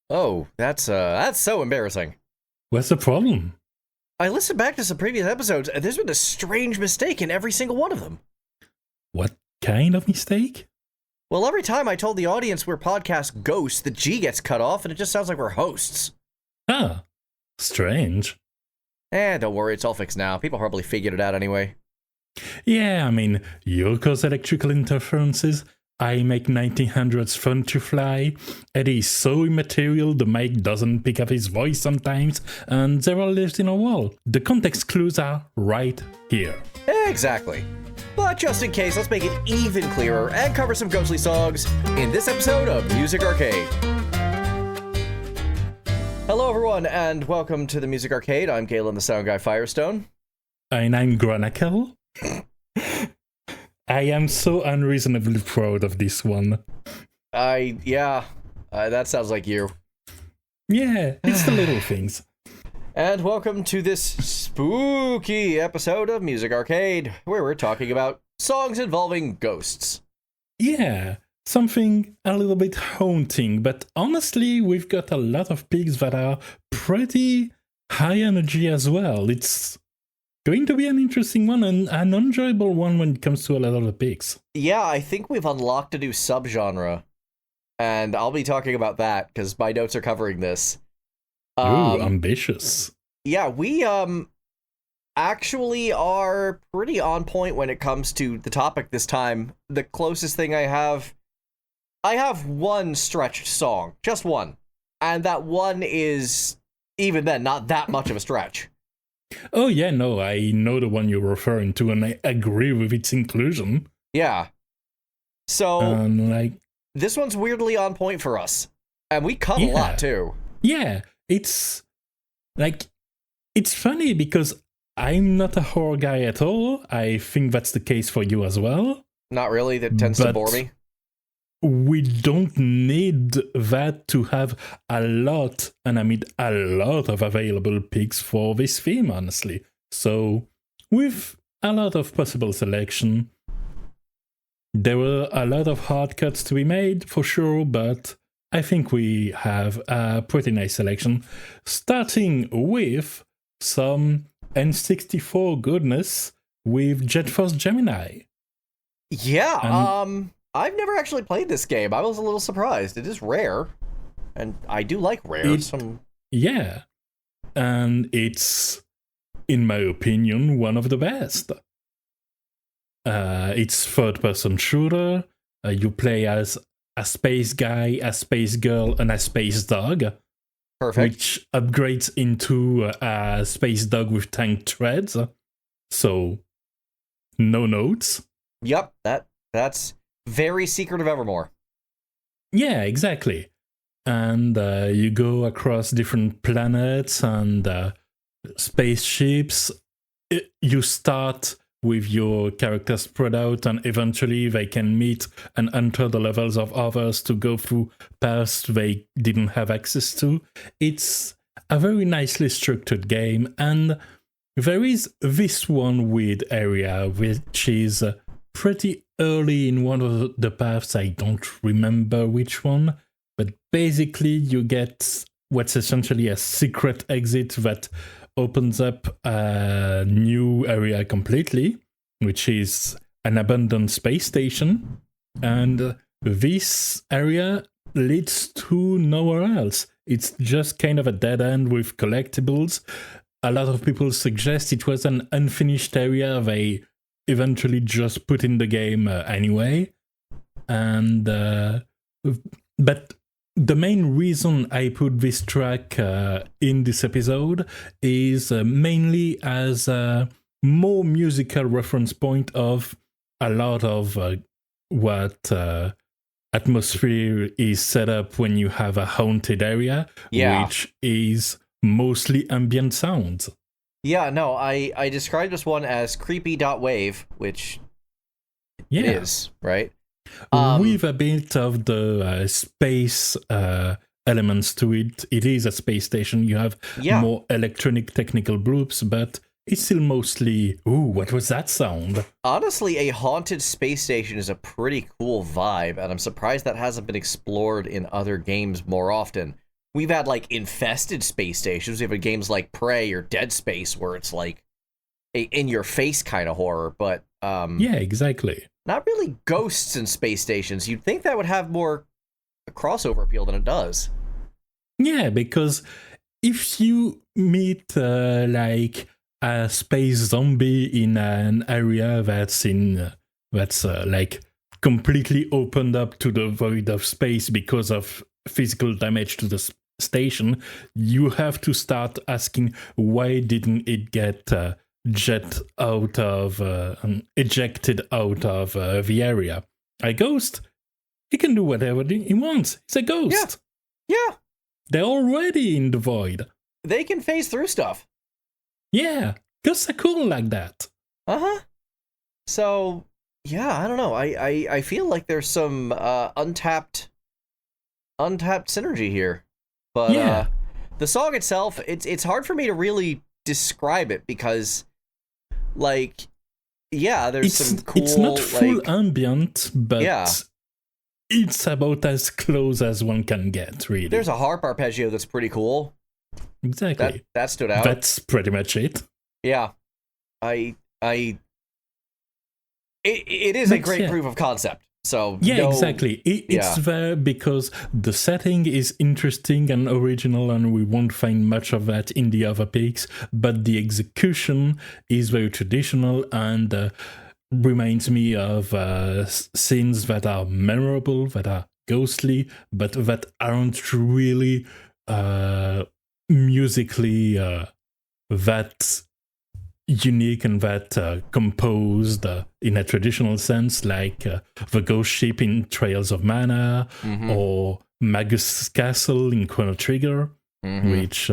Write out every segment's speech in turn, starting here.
Oh, that's so embarrassing. What's the problem? I listened back to some previous episodes, and there's been a strange mistake in every single one of them. What kind of mistake? Well, every time I told the audience we're podcast ghosts, the G gets cut off, and it just sounds like we're hosts. Ah, strange. Don't worry, it's all fixed now. People probably figured it out anyway. Yeah, I mean, you cause electrical interferences, I make 1900s fun to fly, Eddie is so immaterial the mic doesn't pick up his voice sometimes, and Zero lives in a wall. The context clues are right here. Exactly. But just in case, let's make it even clearer and cover some ghostly songs in this episode of Music Arcade. Hello everyone, and welcome to the Music Arcade. I'm Galen the Sound Guy Firestone. And I'm Granakel. I am so unreasonably proud of this one. That sounds like you. Yeah, it's the little things. And welcome to this spooky episode of Music Arcade, where we're talking about songs involving ghosts. Yeah, something a little bit haunting, but honestly, we've got a lot of picks that are pretty high energy as well. It's going to be an interesting one and an enjoyable one when it comes to a lot of the picks. Yeah, I think we've unlocked a new subgenre, and I'll be talking about that because my notes are covering this. Ooh, ambitious. Yeah, we actually are pretty on point when it comes to the topic this time. The closest thing I have one stretched song, just one, and that one is, even then, not that much of a stretch. Oh yeah, no, I know the one you're referring to, and I agree with its inclusion. Yeah. So, this one's weirdly on point for us, and we cut a lot, too. Yeah, it's funny because I'm not a horror guy at all. I think that's the case for you as well. Not really, that tends to bore me. We don't need that to have a lot, and I mean a lot of available picks for this theme, honestly. So, with a lot of possible selection, there were a lot of hard cuts to be made, for sure, but I think we have a pretty nice selection, starting with some N64 goodness with Jet Force Gemini. Yeah, I've never actually played this game. I was a little surprised. It is rare, and I do like rare. Yeah, and it's, in my opinion, one of the best. It's third-person shooter. You play as a space guy, a space girl, and a space dog. Perfect. Which upgrades into a space dog with tank treads. So, no notes. Yep, that's very Secret of Evermore. Yeah, exactly. And you go across different planets and spaceships. You start with your characters spread out, and eventually they can meet and enter the levels of others to go through paths they didn't have access to. It's a very nicely structured game, and there is this one weird area which is pretty early in one of the paths. I don't remember which one, but basically you get what's essentially a secret exit that opens up a new area completely, which is an abandoned space station, and this area leads to nowhere else. It's just kind of a dead end with collectibles. A lot of people suggest it was an unfinished area they eventually just put in the game anyway, and but the main reason I put this track in this episode is mainly as a more musical reference point of a lot of what atmosphere is set up when you have a haunted area, which is mostly ambient sounds. Yeah, no, I described this one as creepy.wave, which it is, right? With a bit of the space elements to it. It is a space station. You have more electronic technical groups, but it's still mostly, ooh, what was that sound? Honestly, a haunted space station is a pretty cool vibe, and I'm surprised that hasn't been explored in other games more often. we've had like infested space stations. We've had games like Prey or Dead Space where it's like a in-your-face kind of horror, but yeah, exactly. Not really ghosts in space stations. You'd think that would have more crossover appeal than it does. Yeah, because if you meet like a space zombie in an area that's like completely opened up to the void of space because of physical damage to the station, you have to start asking, why didn't it get ejected out of the area? A ghost, he can do whatever he wants. He's a ghost. Yeah. They're already in the void. They can phase through stuff. Yeah, ghosts are cool like that. Uh-huh. So, yeah, I don't know. I feel like there's some untapped synergy here. But yeah. The song itself, it's hard for me to really describe it because, like, yeah, there's some cool... It's not full like, ambient, but yeah. It's about as close as one can get, really. There's a harp arpeggio that's pretty cool. Exactly. That stood out. That's pretty much it. Yeah. It is a great proof of concept. So yeah, exactly. It's there because the setting is interesting and original, and we won't find much of that in the other peaks. But the execution is very traditional and reminds me of scenes that are memorable, that are ghostly, but that aren't really musically that unique and that composed in a traditional sense, like the ghost ship in Trails of Mana, or Magus Castle in Chrono Trigger, which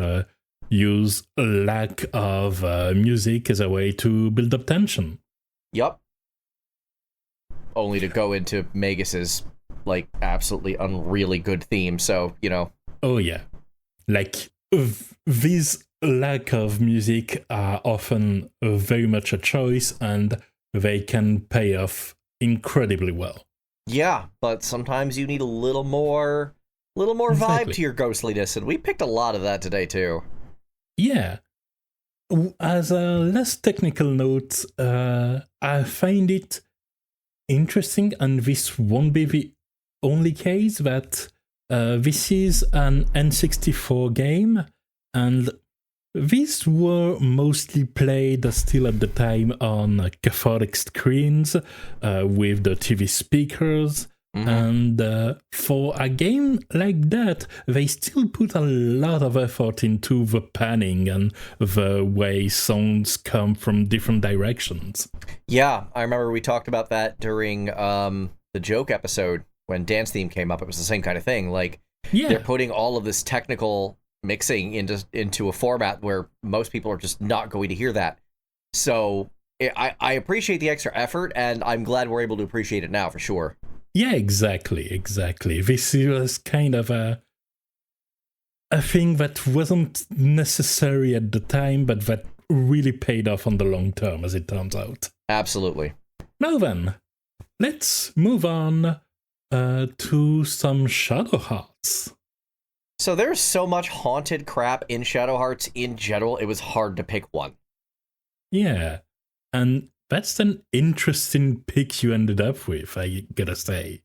use a lack of music as a way to build up tension. Yep. Only to go into Magus's like absolutely unreally good theme, so, you know. Oh yeah. Like these lack of music are often very much a choice, and they can pay off incredibly well. Yeah, but sometimes you need a little more vibe to your ghostliness, and we picked a lot of that today too. Yeah. As a less technical note, I find it interesting, and this won't be the only case, that this is an N64 game, and these were mostly played still at the time on cathodic screens with the TV speakers. And for a game like that, they still put a lot of effort into the panning and the way sounds come from different directions. Yeah, I remember we talked about that during the joke episode when Dance Theme came up. It was the same kind of thing. Like, they're putting all of this technical mixing into a format where most people are just not going to hear that. So I appreciate the extra effort, and I'm glad we're able to appreciate it now for sure. Yeah, exactly. This was kind of a thing that wasn't necessary at the time, but that really paid off on the long term, as it turns out. Absolutely. Now then, let's move on to some Shadow Hearts. So there's so much haunted crap in Shadow Hearts in general, it was hard to pick one. Yeah, and that's an interesting pick you ended up with, I gotta say.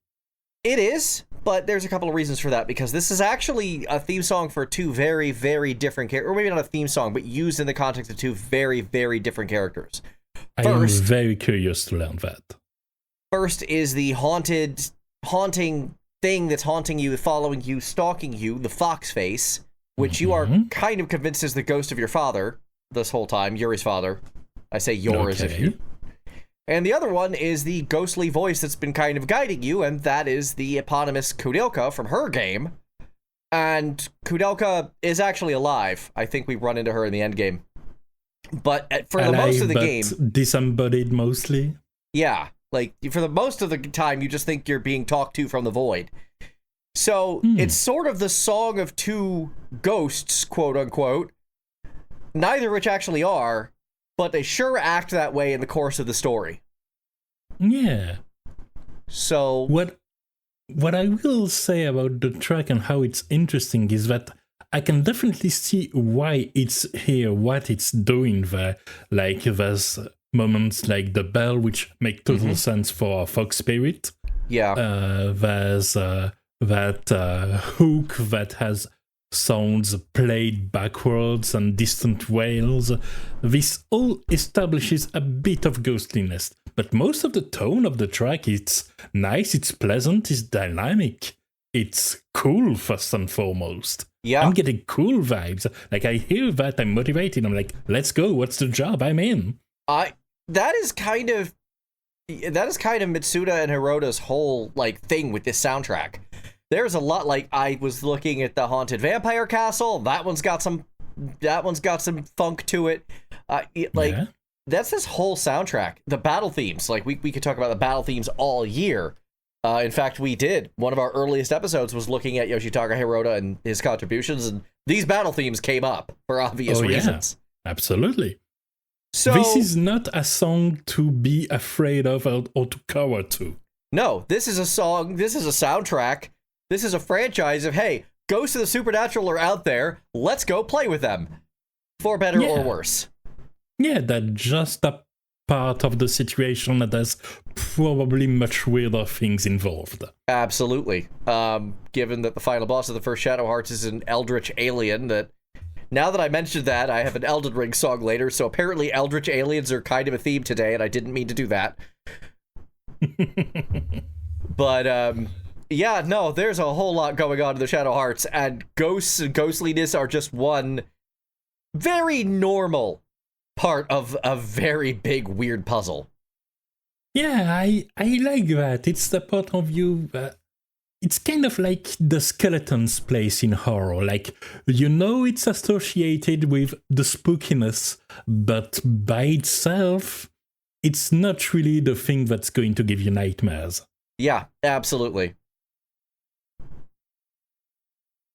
It is, but there's a couple of reasons for that, because this is actually a theme song for two very, very different characters, or maybe not a theme song, but used in the context of two very, very different characters. I am very curious to learn that. First is the haunting thing that's haunting you, following you, stalking you, the fox face, which you are kind of convinced is the ghost of your father this whole time, Yuri's father. I say yours if you... And the other one is the ghostly voice that's been kind of guiding you, and that is the eponymous Kudelka from her game. And Kudelka is actually alive. I think we run into her in the end game. But for the most of the game... disembodied mostly? Yeah. Like, for the most of the time, you just think you're being talked to from the void. So, it's sort of the song of two ghosts, quote-unquote, neither of which actually are, but they sure act that way in the course of the story. Yeah. So... What I will say about the track and how it's interesting is that I can definitely see why it's here, what it's doing there. Like, there's moments like the bell, which make total sense for a folk spirit. Yeah. There's that hook that has sounds played backwards and distant wails. This all establishes a bit of ghostliness, but most of the tone of the track, it's nice, it's pleasant, it's dynamic, it's cool first and foremost. Yeah. I'm getting cool vibes. Like, I hear that, I'm motivated, I'm like, let's go, what's the job, I'm in. That is kind of Mitsuda and Hirota's whole like thing with this soundtrack. There's a lot, like, I was looking at the Haunted Vampire Castle. That one's got some funk to it. That's this whole soundtrack. The battle themes, like, we could talk about the battle themes all year. In fact, we did. One of our earliest episodes was looking at Yoshitaka Hirota and his contributions, and these battle themes came up for obvious reasons. Absolutely. So this is not a song to be afraid of or to cower to. No, this is a song, this is a soundtrack. This is a franchise of, hey, ghosts of the supernatural are out there. Let's go play with them. For better or worse. Yeah, that's just a part of the situation that has probably much weirder things involved. Absolutely. Given that the final boss of the first Shadow Hearts is an eldritch alien, that now that I mentioned that, I have an Elden Ring song later, so apparently eldritch aliens are kind of a theme today, and I didn't mean to do that. But, yeah, no, there's a whole lot going on in the Shadow Hearts, and ghosts and ghostliness are just one very normal part of a very big, weird puzzle. Yeah, I like that. It's the part of you... it's kind of like the skeleton's place in horror. Like, you know it's associated with the spookiness, but by itself, it's not really the thing that's going to give you nightmares. Yeah, absolutely.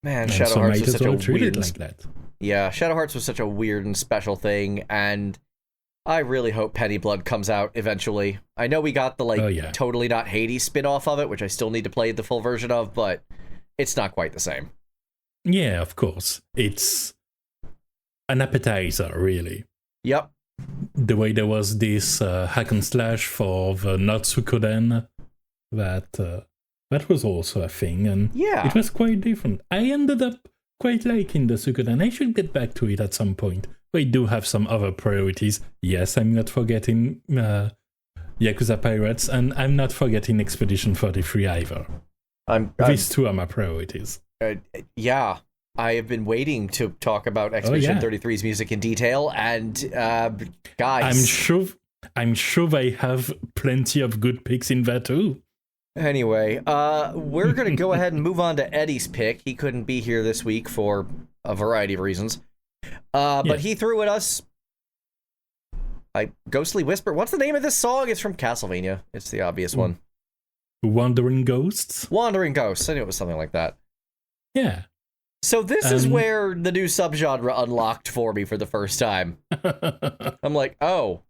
Man, And Shadow so Hearts might was as such well a treat weird... it like that. Yeah, Shadow Hearts was such a weird and special thing, and I really hope Penny Blood comes out eventually. I know we got the, Totally Not Hades spin-off of it, which I still need to play the full version of, but it's not quite the same. Yeah, of course. It's an appetizer, really. Yep. The way there was this hack and slash for the Natsukoden, that was also a thing, and it was quite different. I ended up quite liking the Suikoden. I should get back to it at some point. We do have some other priorities. Yes, I'm not forgetting Yakuza Pirates, and I'm not forgetting Expedition 43 either. These two are my priorities. Yeah, I have been waiting to talk about Expedition 33's music in detail, and guys... I'm sure they have plenty of good picks in there too. Anyway, we're going to go ahead and move on to Eddie's pick. He couldn't be here this week for a variety of reasons. But he threw at us Ghostly Whisper. What's the name of this song? It's from Castlevania. It's the obvious one. Wandering Ghosts? Wandering Ghosts. I knew it was something like that. Yeah. So this is where the new subgenre unlocked for me for the first time. I'm like, oh,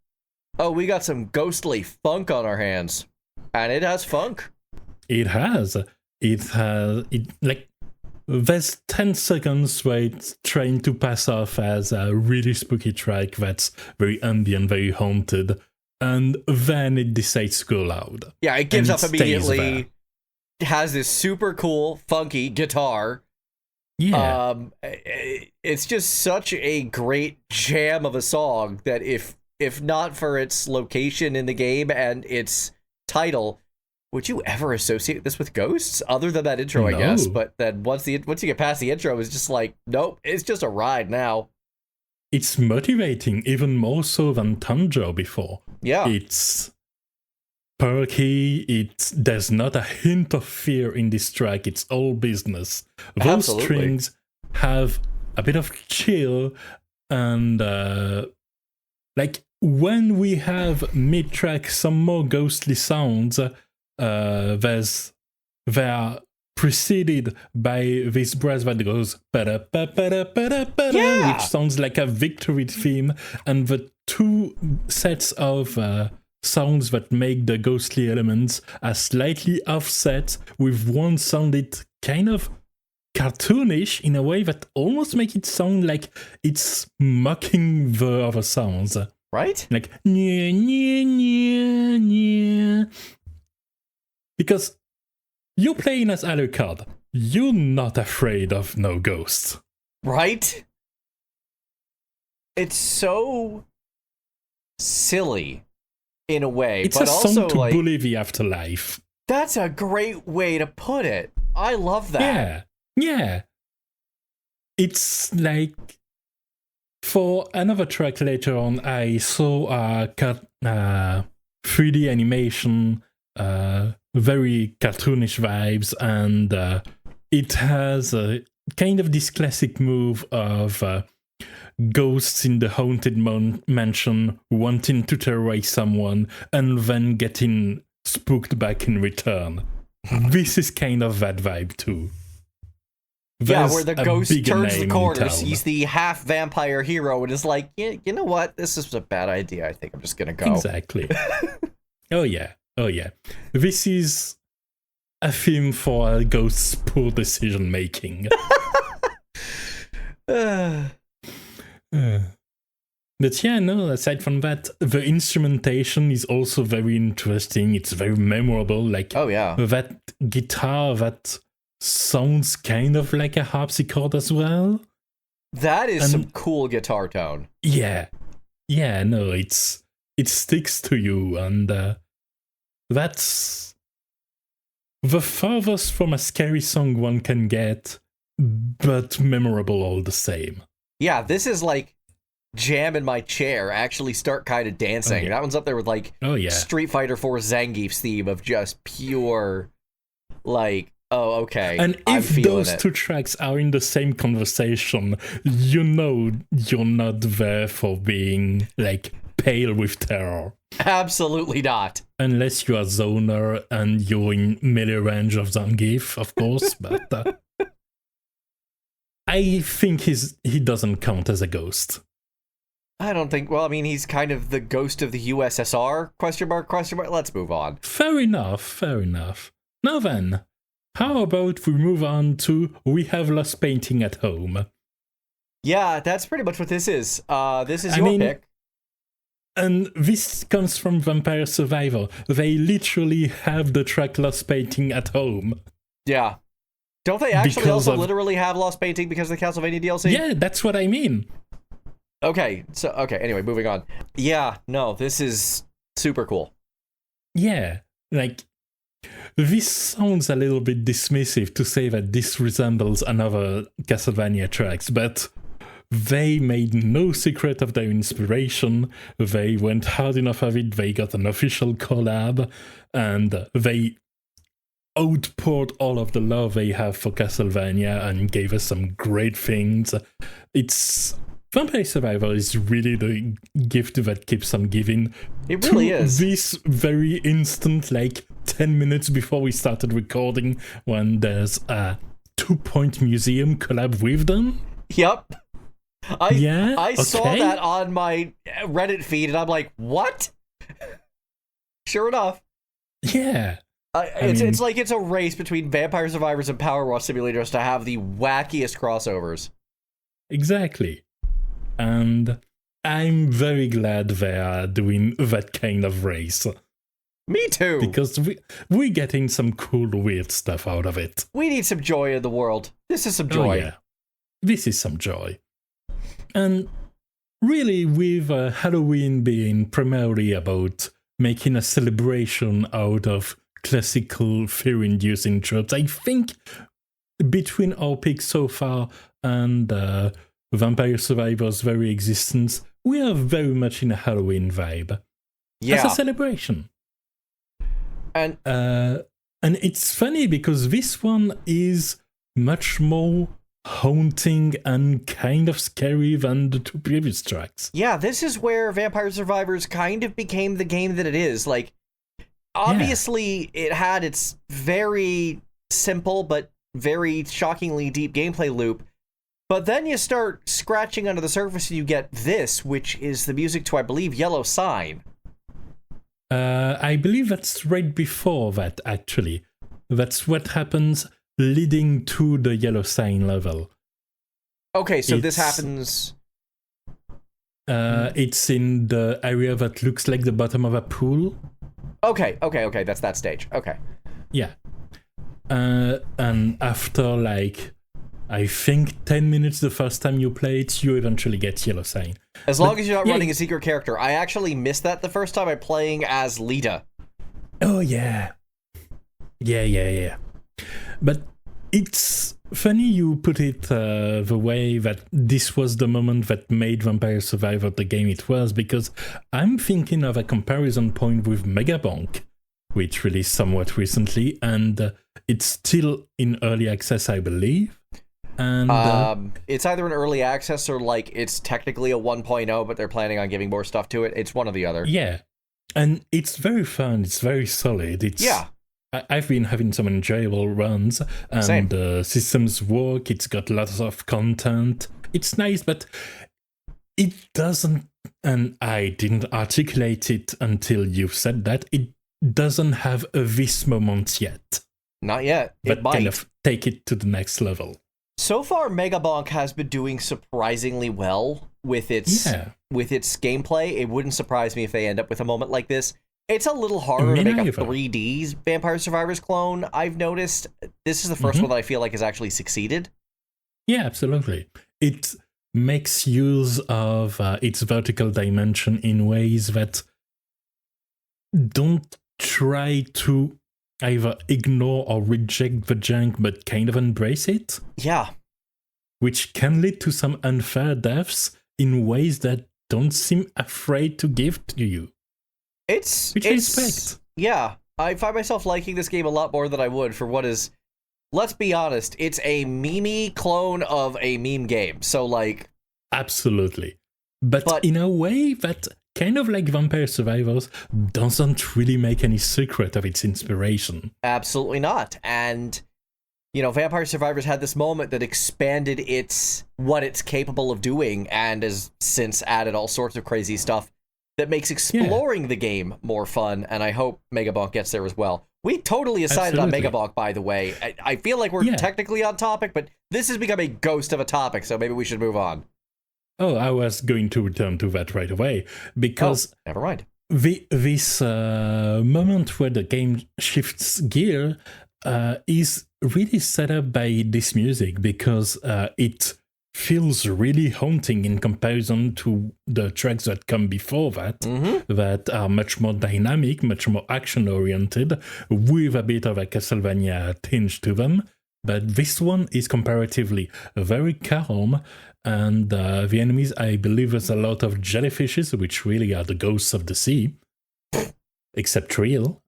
we got some ghostly funk on our hands. And it has funk. It has. There's 10 seconds where it's trying to pass off as a really spooky track that's very ambient, very haunted, and then it decides to go loud. Yeah, it gives up immediately. It has this super cool, funky guitar. Yeah. It's just such a great jam of a song that if not for its location in the game and its title, would you ever associate this with ghosts other than that intro? I guess, but then once you get past the intro, it's just like, nope, it's just a ride now. It's motivating even more so than Tanjou before. Yeah, it's perky. There's not a hint of fear in this track. It's all business. Those strings have a bit of chill, and when we have mid-track some more ghostly sounds, they are preceded by this brass that goes which sounds like a victory theme, and the two sets of sounds that make the ghostly elements are slightly offset, with one sounded kind of cartoonish in a way that almost make it sound like it's mocking the other sounds. Right? Like, nya, nya, nya, nya. Because you're playing as Alucard. You're not afraid of no ghosts. Right? It's so silly in a way. It's but a also, song to like, bully the afterlife. That's a great way to put it. I love that. Yeah. It's like, for another track later on, I saw a 3D animation, very cartoonish vibes, and it has a kind of this classic move of ghosts in the haunted mansion wanting to terrorize someone and then getting spooked back in return. This is kind of that vibe too. There's where the ghost turns the corner, sees he's the half vampire hero, and is like, yeah, you know what? This is a bad idea. I think I'm just gonna go. Exactly. Oh yeah. This is a theme for a ghost's poor decision making. But yeah, no, aside from that, the instrumentation is also very interesting. It's very memorable. Like, oh yeah, that guitar that sounds kind of like a harpsichord as well. That is some cool guitar tone. Yeah, no, it sticks to you, and that's the farthest from a scary song one can get, but memorable all the same. Yeah, this is like jam in my chair, actually start kind of dancing. Oh, yeah. That one's up there with like Street Fighter 4 Zangief's theme of just pure, like, oh, okay. And if those two tracks are in the same conversation, you know you're not there for being, like, pale with terror. Absolutely not. Unless you are Zoner and you're in melee range of Zangief, of course, but I think he doesn't count as a ghost. I don't think, well, I mean, he's kind of the ghost of the USSR, question mark. Let's move on. Fair enough. Now then, how about we move on to We Have Lost Painting at Home? Yeah, that's pretty much what this is. This is your pick. And this comes from Vampire Survivor. They literally have the track Lost Painting at Home. Yeah. Don't they actually literally have Lost Painting because of the Castlevania DLC? Yeah, that's what I mean. Okay, anyway, moving on. Yeah, no, this is super cool. Yeah, like, this sounds a little bit dismissive to say that this resembles another Castlevania tracks, but they made no secret of their inspiration. They went hard enough of it, they got an official collab, and they outpoured all of the love they have for Castlevania and gave us some great things. Vampire Survivor is really the gift that keeps on giving. It really is. This very instant, like 10 minutes before we started recording, when there's a 2 Point Museum collab with them. Yep. I saw that on my Reddit feed, and I'm like, what? Sure enough. Yeah. It's like it's a race between Vampire Survivors and Power Wash Simulators to have the wackiest crossovers. Exactly. And I'm very glad they are doing that kind of race. Me too. Because we're getting some cool, weird stuff out of it. We need some joy in the world. This is some joy. Oh, yeah. This is some joy. And really, with Halloween being primarily about making a celebration out of classical fear-inducing tropes, I think between our picks so far and Vampire Survivor's very existence, we are very much in a Halloween vibe. Yeah. As a celebration. And it's funny because this one is much more haunting and kind of scary than the two previous tracks. Yeah, this is where Vampire Survivors kind of became the game that it is. Like, obviously, it had its very simple but very shockingly deep gameplay loop. But then you start scratching under the surface and you get this, which is the music to, I believe, Yellow Sign. I believe that's right before that, actually. That's what happens leading to the yellow sign level. Okay, so this happens... It's in the area that looks like the bottom of a pool. Okay, that's that stage. Okay. Yeah. And after, like, I think 10 minutes the first time you play it, you eventually get yellow sign. As long as you're not running a secret character. I actually missed that the first time I playing as Lita. Oh, yeah. Yeah. But it's funny you put it the way that this was the moment that made Vampire Survivor the game it was, because I'm thinking of a comparison point with Megabank, which released somewhat recently, and it's still in early access, I believe. And it's either an early access or like it's technically a 1.0, but they're planning on giving more stuff to it. It's one or the other. Yeah. And it's very fun. It's very solid. I've been having some enjoyable runs, and the systems work. It's got lots of content. It's nice, but it doesn't, and I didn't articulate it until you've said that, it doesn't have a this moment yet. Not yet. But kind of take it to the next level. So far, Megabank has been doing surprisingly well with its gameplay. It wouldn't surprise me if they end up with a moment like this. It's a little harder to make a 3D Vampire Survivors clone, I've noticed. This is the first one that I feel like has actually succeeded. Yeah, absolutely. It makes use of its vertical dimension in ways that don't try to either ignore or reject the junk, but kind of embrace it. Yeah. Which can lead to some unfair deaths in ways that don't seem afraid to give to you. Which I respect. Yeah, I find myself liking this game a lot more than I would for what is, let's be honest, it's a meme clone of a meme game. So, like... Absolutely. But in a way that, kind of like Vampire Survivors, doesn't really make any secret of its inspiration. Absolutely not. And, you know, Vampire Survivors had this moment that expanded what it's capable of doing, and has since added all sorts of crazy stuff that makes exploring the game more fun, and I hope Megabank gets there as well. We totally decided on Megabank, by the way. I feel like we're technically on topic, but this has become a ghost of a topic, so maybe we should move on. Oh, I was going to return to that right away, because... never mind. This moment where the game shifts gear is really set up by this music, because it feels really haunting in comparison to the tracks that come before that, that are much more dynamic, much more action-oriented, with a bit of a Castlevania tinge to them. But this one is comparatively very calm, and the enemies, I believe there's a lot of jellyfishes, which really are the ghosts of the sea, except real.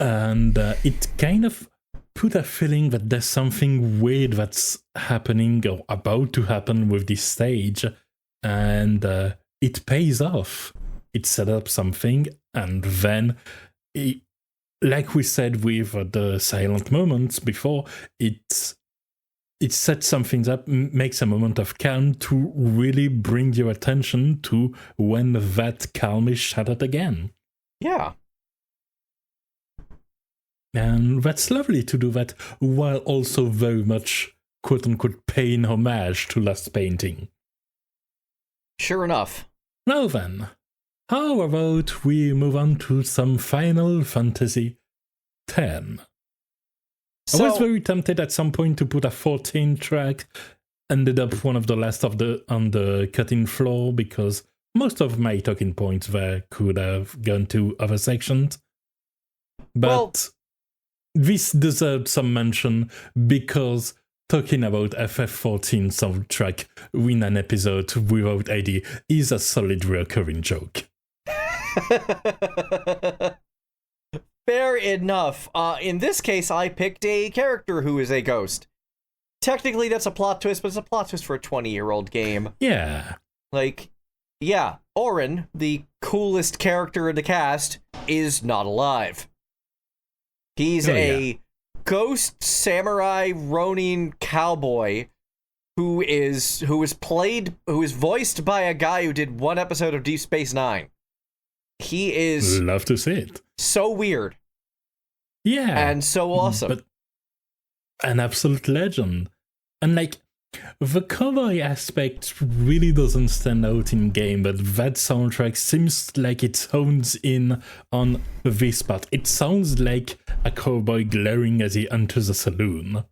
And it kind of put a feeling that there's something weird that's happening or about to happen with this stage, and it pays off. It set up something, and then, like we said with the silent moments before, it sets something up, makes a moment of calm to really bring your attention to when that calm is shattered again. Yeah. And that's lovely to do that, while also very much, quote-unquote, paying homage to Last Painting. Sure enough. Now then, how about we move on to some Final Fantasy X? I was very tempted at some point to put a 14 track, ended up one of the last on the cutting floor, because most of my talking points there could have gone to other sections. But... this deserved some mention, because talking about FF14 soundtrack in an episode without ID is a solid recurring joke. Fair enough. In this case, I picked a character who is a ghost. Technically, that's a plot twist, but it's a plot twist for a 20-year-old game. Yeah. Like, yeah, Auron, the coolest character in the cast, is not alive. He's a ghost samurai ronin cowboy who is voiced by a guy who did one episode of Deep Space Nine. He is love to see it. So weird. Yeah. And so awesome. an absolute legend. And like, the cowboy aspect really doesn't stand out in game, but that soundtrack seems like it hones in on this part. It sounds like a cowboy glaring as he enters a saloon.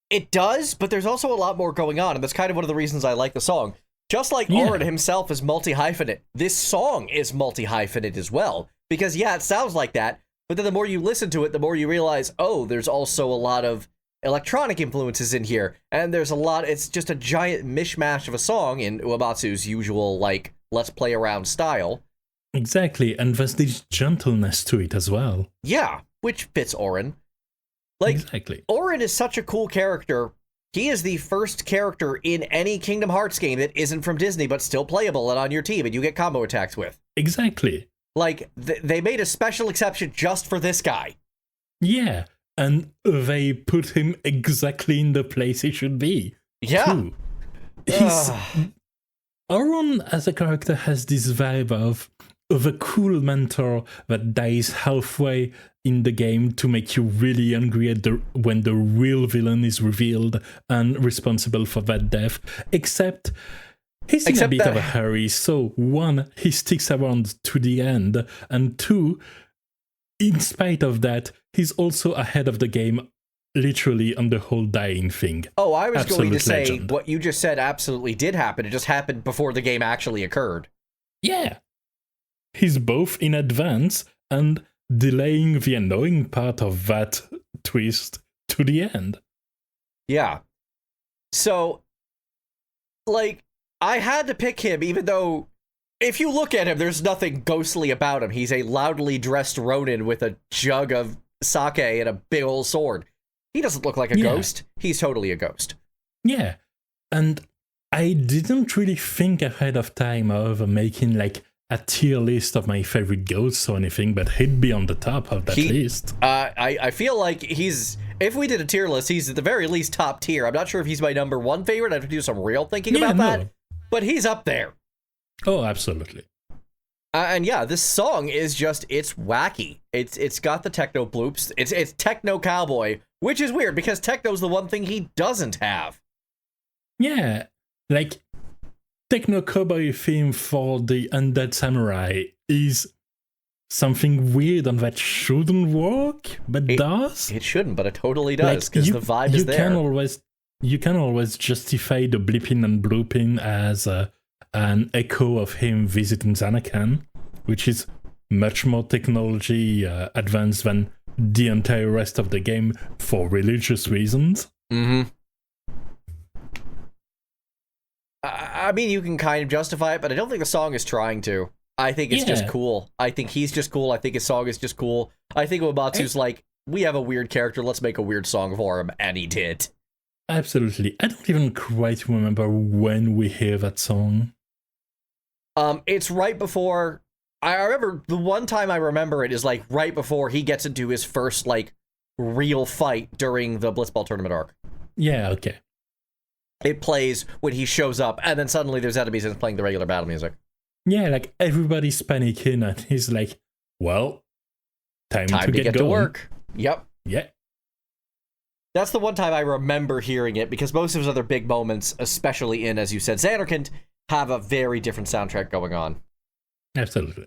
It does, but there's also a lot more going on, and that's kind of one of the reasons I like the song. Just like Auron himself is multi-hyphenate, this song is multi-hyphenate as well. Because, yeah, it sounds like that, but then the more you listen to it, the more you realize, oh, there's also a lot of electronic influences in here, and there's a lot, it's just a giant mishmash of a song in Uematsu's usual, like, let's play around style. Exactly, and there's this gentleness to it as well. Yeah, which fits Auron. Like, exactly. Auron is such a cool character. He is the first character in any Kingdom Hearts game that isn't from Disney, but still playable and on your team, and you get combo attacks with. Exactly. Like, they made a special exception just for this guy. Yeah, and they put him exactly in the place he should be. Yeah. Auron as a character has this vibe of a cool mentor that dies halfway in the game to make you really angry when the real villain is revealed and responsible for that death. Except he's in a bit of a hurry, so one, he sticks around to the end, and two, in spite of that, he's also ahead of the game literally on the whole dying thing. Oh, I was going to say, what you just said absolutely did happen. It just happened before the game actually occurred. Yeah. He's both in advance and delaying the annoying part of that twist to the end. Yeah. So, like, I had to pick him, even though if you look at him, there's nothing ghostly about him. He's a loudly dressed Ronin with a jug of sake and a big old sword. He doesn't look like a ghost. He's totally a ghost. Yeah. And I didn't really think ahead of time of making, like, a tier list of my favorite ghosts or anything, but he'd be on the top of that list. I feel like if we did a tier list, he's at the very least top tier. I'm not sure if he's my number one favorite. I have to do some real thinking about that. But he's up there. Oh, absolutely. And yeah, this song is just, it's wacky. It's got the techno bloops. It's techno cowboy, which is weird because techno's the one thing he doesn't have. Yeah, like, techno cowboy theme for the Undead Samurai is something weird and that shouldn't work, but does. It shouldn't, but it totally does, because the vibe is there. You can always justify the blipping and blooping as an echo of him visiting Zanakan, which is much more technology advanced than the entire rest of the game for religious reasons. Mm-hmm. I mean, you can kind of justify it, but I don't think the song is trying to. I think it's just cool. I think he's just cool. I think his song is just cool. I think Uematsu's like, we have a weird character, let's make a weird song for him, and he did. Absolutely. I don't even quite remember when we hear that song. It's right before... I remember, the one time I remember it is, like, right before he gets into his first, like, real fight during the Blitzball tournament arc. Yeah, okay. It plays when he shows up, and then suddenly there's enemies and it's playing the regular battle music. Yeah, like, everybody's panicking, and he's like, well, time to get to work. Yep. Yeah. That's the one time I remember hearing it, because most of his other big moments, especially in, as you said, Zanarkand, have a very different soundtrack going on. Absolutely.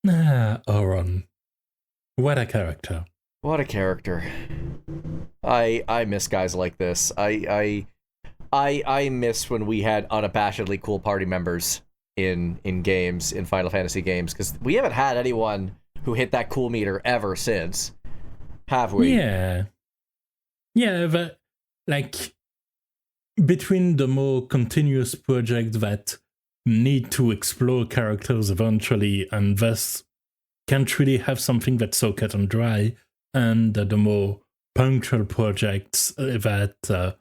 Auron. What a character. What a character. I miss guys like this. I miss when we had unabashedly cool party members in games, in Final Fantasy games, because we haven't had anyone who hit that cool meter ever since, have we? Yeah. Yeah, but, like, between the more continuous projects that need to explore characters eventually and thus can't really have something that's so cut and dry, and the more punctual projects that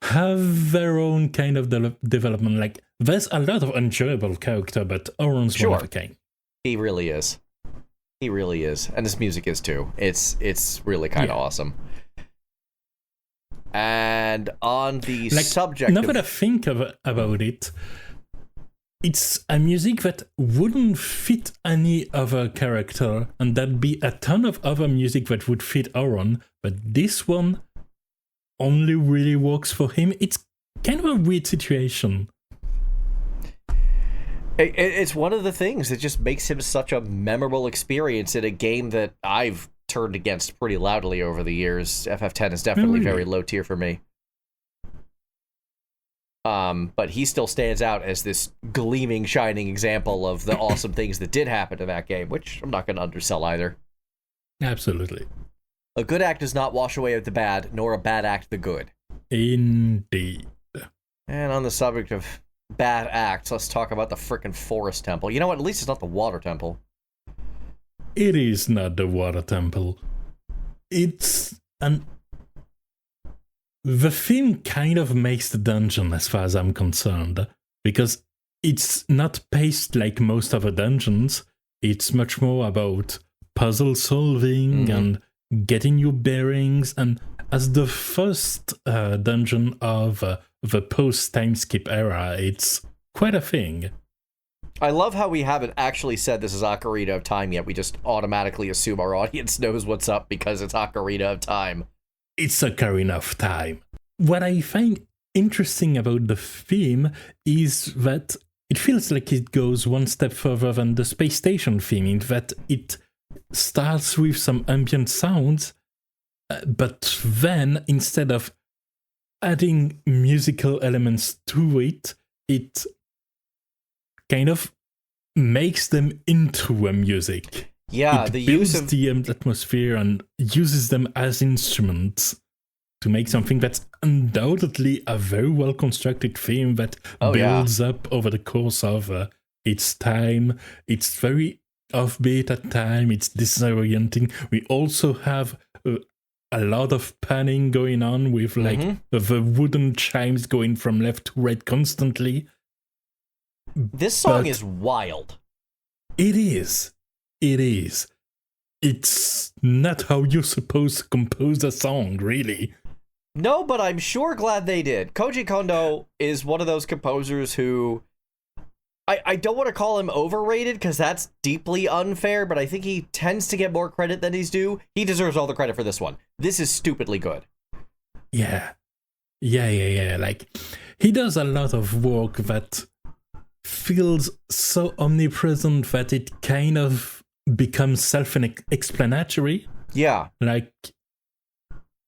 have their own kind of development. Like, there's a lot of enjoyable character, but Auron's one of a kind. He really is. He really is. And his music is too. It's really kind of awesome. And on the subject now that I think about it, it's a music that wouldn't fit any other character, and there'd be a ton of other music that would fit Auron, but this one only really works for him. It's kind of a weird situation. It's one of the things that just makes him such a memorable experience in a game that I've turned against pretty loudly over the years. FF10 is definitely very low tier for me. But he still stands out as this gleaming, shining example of the awesome things that did happen to that game, which I'm not going to undersell either. Absolutely. A good act does not wash away the bad, nor a bad act the good. Indeed. And on the subject of bad acts, let's talk about the frickin' Forest Temple. You know what? At least it's not the Water Temple. It is not the Water Temple. It's an... The theme kind of makes the dungeon, as far as I'm concerned, because it's not paced like most other dungeons. It's much more about puzzle solving and getting your bearings, and as the first dungeon of the post-time skip era, it's quite a thing. I love how we haven't actually said this is Ocarina of Time yet. We just automatically assume our audience knows what's up because it's Ocarina of Time. It's Ocarina of Time. What I find interesting about the theme is that it feels like it goes one step further than the Space Station theme, in that it starts with some ambient sounds, but then instead of adding musical elements to it, it kind of makes them into a music. Yeah, it the builds use of the atmosphere and uses them as instruments to make something that's undoubtedly a very well constructed theme that builds up over the course of its time. It's very offbeat at time. It's disorienting. We also have a lot of panning going on with the wooden chimes going from left to right constantly. This song is wild. It is. It is. It's not how you're supposed to compose a song, really. No, but I'm sure glad they did. Koji Kondo is one of those composers who... I don't want to call him overrated, because that's deeply unfair, but I think he tends to get more credit than he's due. He deserves all the credit for this one. This is stupidly good. Yeah. Like, he does a lot of work that feels so omnipresent that it kind of becomes self-explanatory. Yeah. Like,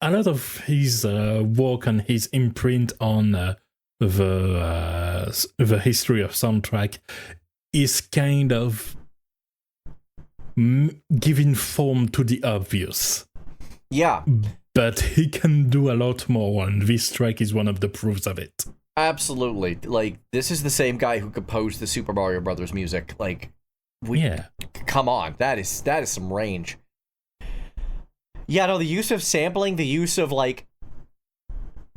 a lot of his work and his imprint on the history of soundtrack is kind of giving form to the obvious. Yeah. But he can do a lot more, and this track is one of the proofs of it. Absolutely. Like, this is the same guy who composed the Super Mario Brothers music. Like, come on, that is some range. Yeah, no, the use of sampling, the use of like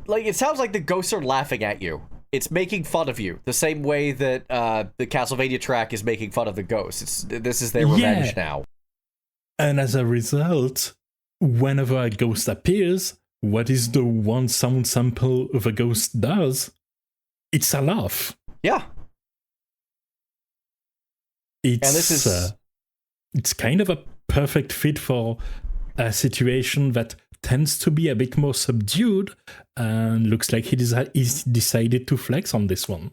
it sounds like the ghosts are laughing at you. It's making fun of you, the same way that the Castlevania track is making fun of the ghosts. This is their revenge now. And as a result, whenever a ghost appears, what is the one sound sample the ghost does? It's a laugh. Yeah. It's kind of a perfect fit for a situation that tends to be a bit more subdued, and looks like he's decided to flex on this one.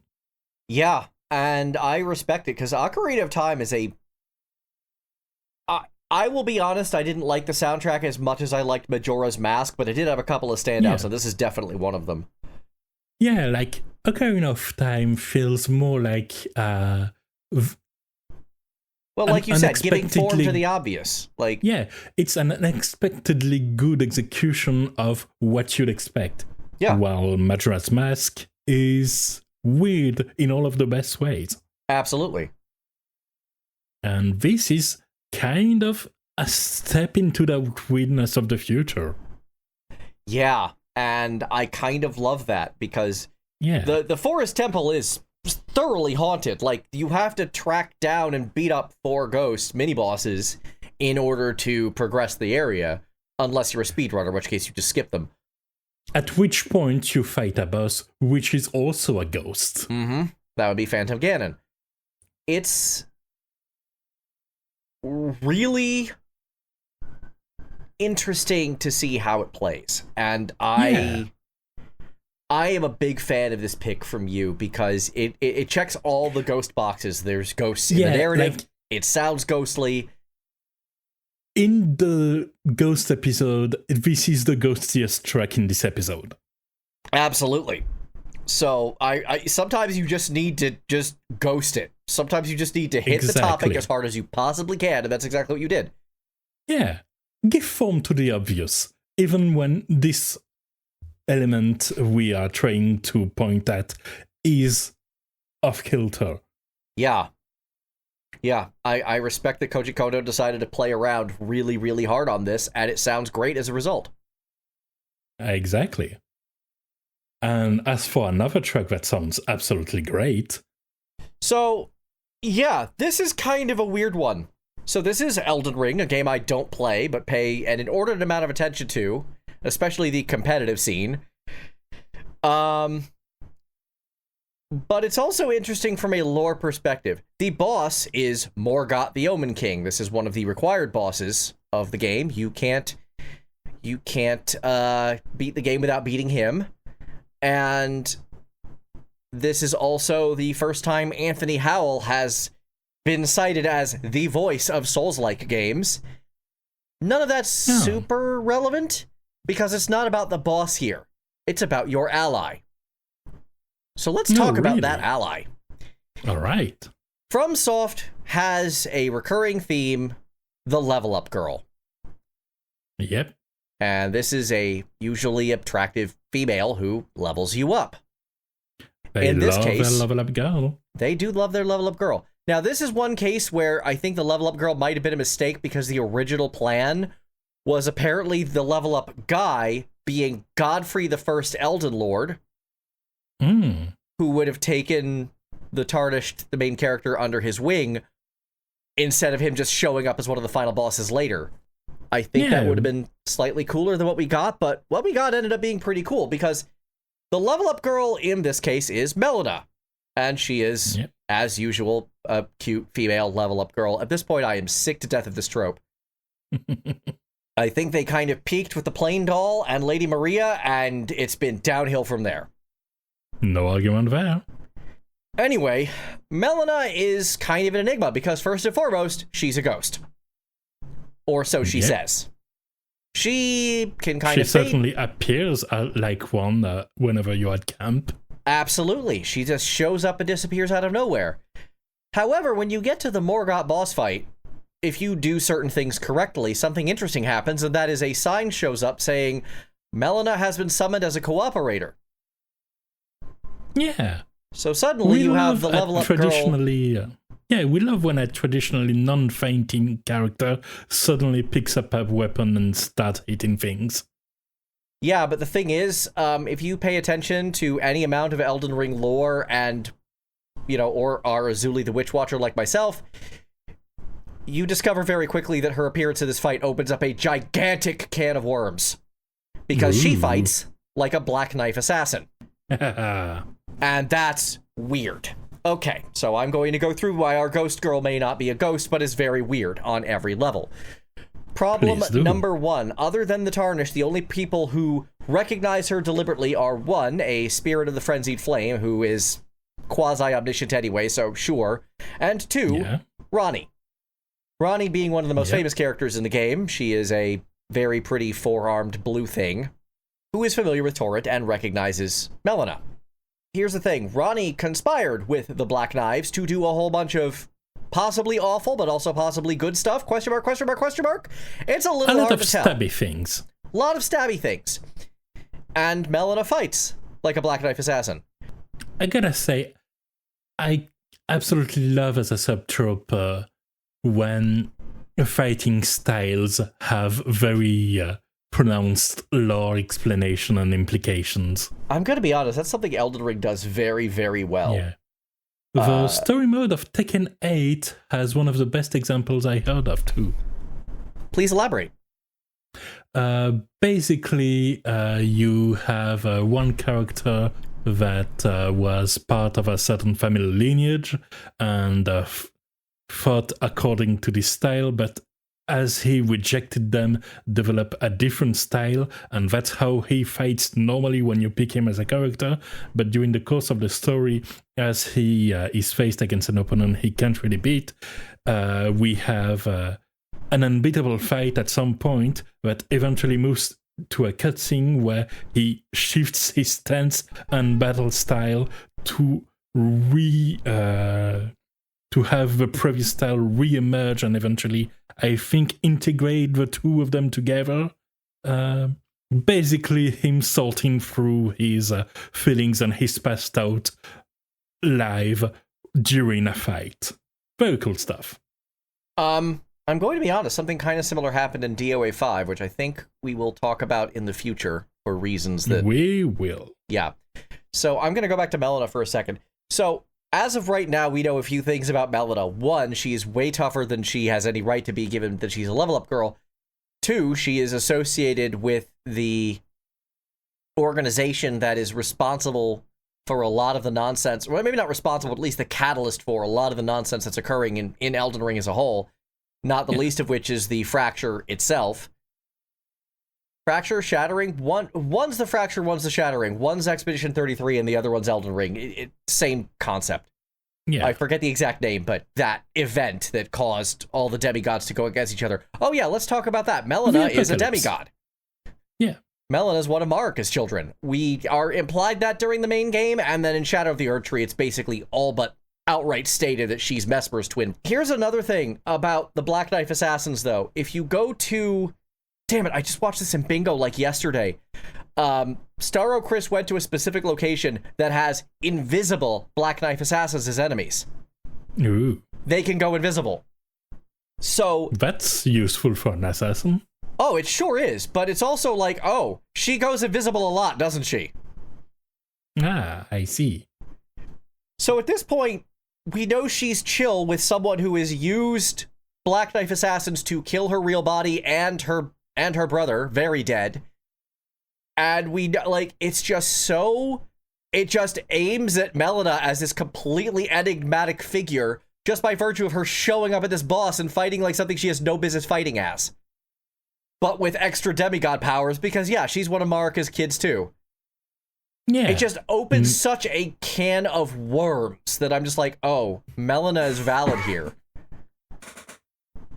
Yeah, and I respect it, because Ocarina of Time is I will be honest, I didn't like the soundtrack as much as I liked Majora's Mask, but it did have a couple of standouts, and this is definitely one of them. Yeah, like, Ocarina of Time feels more like... well, like you said, giving form to the obvious. Like, yeah, it's an unexpectedly good execution of what you'd expect. Yeah. While Majora's Mask is weird in all of the best ways. Absolutely. And this is kind of a step into the weirdness of the future. Yeah, and I kind of love that, because the Forest Temple is thoroughly haunted. Like, you have to track down and beat up 4 ghosts, mini-bosses, in order to progress the area, unless you're a speedrunner, in which case you just skip them. At which point you fight a boss, which is also a ghost. Mm-hmm. That would be Phantom Ganon. it's really interesting to see how it plays. And I am a big fan of this pick from you because it checks all the ghost boxes. There's ghosts in the narrative. Like, it sounds ghostly. In the ghost episode, this is the ghostiest track in this episode. Absolutely. So I sometimes you just need to just ghost it. Sometimes you just need to hit the topic as hard as you possibly can, and that's exactly what you did. Yeah. Give form to the obvious, even when this element we are trying to point at is off kilter. Yeah. Yeah, I respect that Koji Kondo decided to play around really, really hard on this, and it sounds great as a result. Exactly. And as for another track that sounds absolutely great... So, yeah, this is kind of a weird one. So this is Elden Ring, a game I don't play, but pay an inordinate amount of attention to, especially the competitive scene. But it's also interesting from a lore perspective. The boss is Morgott the Omen King. This is one of the required bosses of the game. You can't beat the game without beating him. And this is also the first time Anthony Howell has been cited as the voice of Souls-like games. None of that's super relevant, because it's not about the boss here. It's about your ally. So let's talk about that ally. All right. FromSoft has a recurring theme, the level up girl. Yep. And this is a usually attractive female who levels you up. In this case, their level up girl. They do love their level up girl. Now, this is one case where I think the level up girl might have been a mistake, because the original plan was apparently the level up guy being Godfrey the First Elden Lord, who would have taken the main character, under his wing, instead of him just showing up as one of the final bosses later. I think that would have been slightly cooler than what we got, but what we got ended up being pretty cool, because the level up girl in this case is Melina, and she is, as usual, a cute female level up girl. At this point, I am sick to death of this trope. I think they kind of peaked with the Plain Doll and Lady Maria, and it's been downhill from there. No argument there. Anyway, Melina is kind of an enigma, because first and foremost, she's a ghost. Or so she says. She can She certainly appears like one whenever you're at camp. Absolutely. She just shows up and disappears out of nowhere. However, when you get to the Morgott boss fight, if you do certain things correctly, something interesting happens, and that is a sign shows up saying, Melina has been summoned as a cooperator. Yeah. So suddenly you have the level up girl. Yeah, we love when a traditionally non-fainting character suddenly picks up a weapon and starts hitting things. Yeah, but the thing is, if you pay attention to any amount of Elden Ring lore and, or are Azuli the Witch Watcher like myself, you discover very quickly that her appearance in this fight opens up a gigantic can of worms. Because she fights like a Black Knife assassin. And that's weird. Okay, so I'm going to go through why our ghost girl may not be a ghost, but is very weird on every level. Problem number one, other than the Tarnished, the only people who recognize her deliberately are, one, a spirit of the Frenzied Flame, who is quasi-omniscient anyway, so sure, and two, Ranni. Ranni being one of the most famous characters in the game, she is a very pretty four-armed blue thing, who is familiar with Torrent and recognizes Melina. Here's the thing, Ranni conspired with the Black Knives to do a whole bunch of possibly awful, but also possibly good stuff, question mark, question mark, question mark. It's a little hard to tell. A lot of stabby things. A lot of stabby things. And Melina fights like a Black Knife assassin. I gotta say, I absolutely love as a subtrope when fighting styles have very pronounced lore explanation and implications. I'm gonna be honest, that's something Elden Ring does very, very well. Yeah. The story mode of Tekken 8 has one of the best examples I heard of too. Please elaborate. Basically, you have one character that was part of a certain family lineage and fought according to this style, but as he rejected them, developed a different style, and that's how he fights normally when you pick him as a character. But during the course of the story, as he is faced against an opponent he can't really beat, we have an unbeatable fight at some point that eventually moves to a cutscene where he shifts his stance and battle style to have the previous style re-emerge and eventually, I think, integrate the two of them together. Basically, him sorting through his feelings and his passed out live during a fight. Very cool stuff. I'm going to be honest, something kind of similar happened in DOA 5, which I think we will talk about in the future for reasons that... We will. Yeah. So I'm going to go back to Melina for a second. So, as of right now, we know a few things about Melina. One, she is way tougher than she has any right to be, given that she's a level-up girl. Two, she is associated with the organization that is responsible for a lot of the nonsense, well, maybe not responsible, but at least the catalyst for a lot of the nonsense that's occurring in Elden Ring as a whole. Not the least of which is the fracture itself. Fracture, shattering, one's the fracture, one's the shattering. One's Expedition 33 and the other one's Elden Ring. Same concept. Yeah. I forget the exact name, but that event that caused all the demigods to go against each other. Oh yeah, let's talk about that. Melina is a demigod. Yeah. Melina is one of Marika's children. We are implied that during the main game, and then in Shadow of the Erdtree, it's basically all but outright stated that she's Mesmer's twin. Here's another thing about the Black Knife Assassins, though. If you go to... Damn it, I just watched this in bingo like yesterday. Starro Chris went to a specific location that has invisible Black Knife Assassins as enemies. Ooh. They can go invisible. So... That's useful for an assassin. Oh, it sure is, but it's also like, oh, she goes invisible a lot, doesn't she? Ah, I see. So at this point, we know she's chill with someone who has used Black Knife Assassins to kill her real body and her brother, very dead. And we like, it's just so, it just aims at Melina as this completely enigmatic figure just by virtue of her showing up at this boss and fighting like something she has no business fighting as. But with extra demigod powers, because yeah, she's one of Marika's kids too. Yeah. It just opens such a can of worms that I'm just like, oh, Melina is valid here.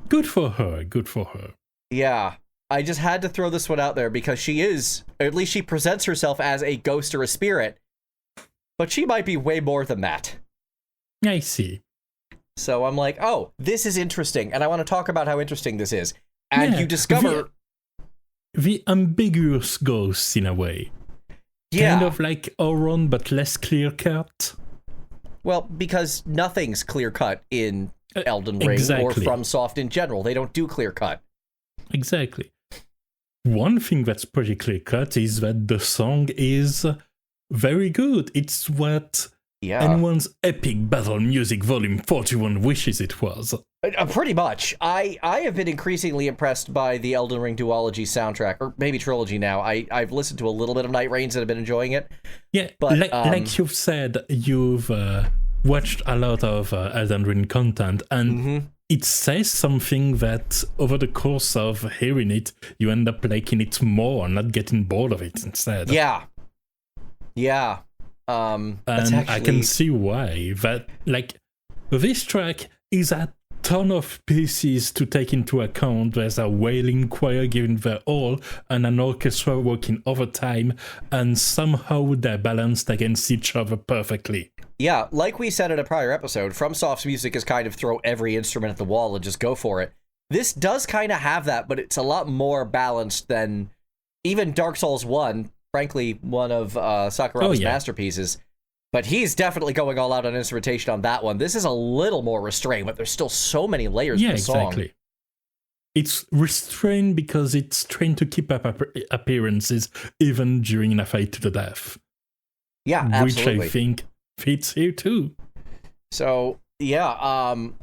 Good for her, good for her. Yeah, I just had to throw this one out there because she is, or at least she presents herself as a ghost or a spirit, but she might be way more than that. I see. So I'm like, oh, this is interesting, and I want to talk about how interesting this is. And you discover... The ambiguous ghosts, in a way. Yeah. Kind of like Auron, but less clear-cut. Well, because nothing's clear-cut in Elden Ring or FromSoft in general. They don't do clear-cut. Exactly. One thing that's pretty clear-cut is that the song is very good. It's what anyone's epic battle music volume 41 wishes it was. Pretty much. I have been increasingly impressed by the Elden Ring duology soundtrack, or maybe trilogy now. I've listened to a little bit of Night Rains and I've been enjoying it. Yeah, but like you've said, you've watched a lot of Elden Ring content, and it says something that over the course of hearing it, you end up liking it more and not getting bored of it instead. Yeah. Yeah. And I can see why. That, like, this track is a ton of pieces to take into account. There's a wailing choir giving their all and an orchestra working overtime, and somehow they're balanced against each other perfectly. Yeah, like we said in a prior episode, FromSoft's music is kind of throw every instrument at the wall and just go for it. This does kind of have that, but it's a lot more balanced than even Dark Souls 1, frankly, one of Sakuraga's masterpieces. But he's definitely going all out on instrumentation on that one. This is a little more restrained, but there's still so many layers to the song. Yeah, exactly. It's restrained because it's trained to keep up appearances even during a fight to the death. Yeah, absolutely. Which I think fits here too. So, yeah,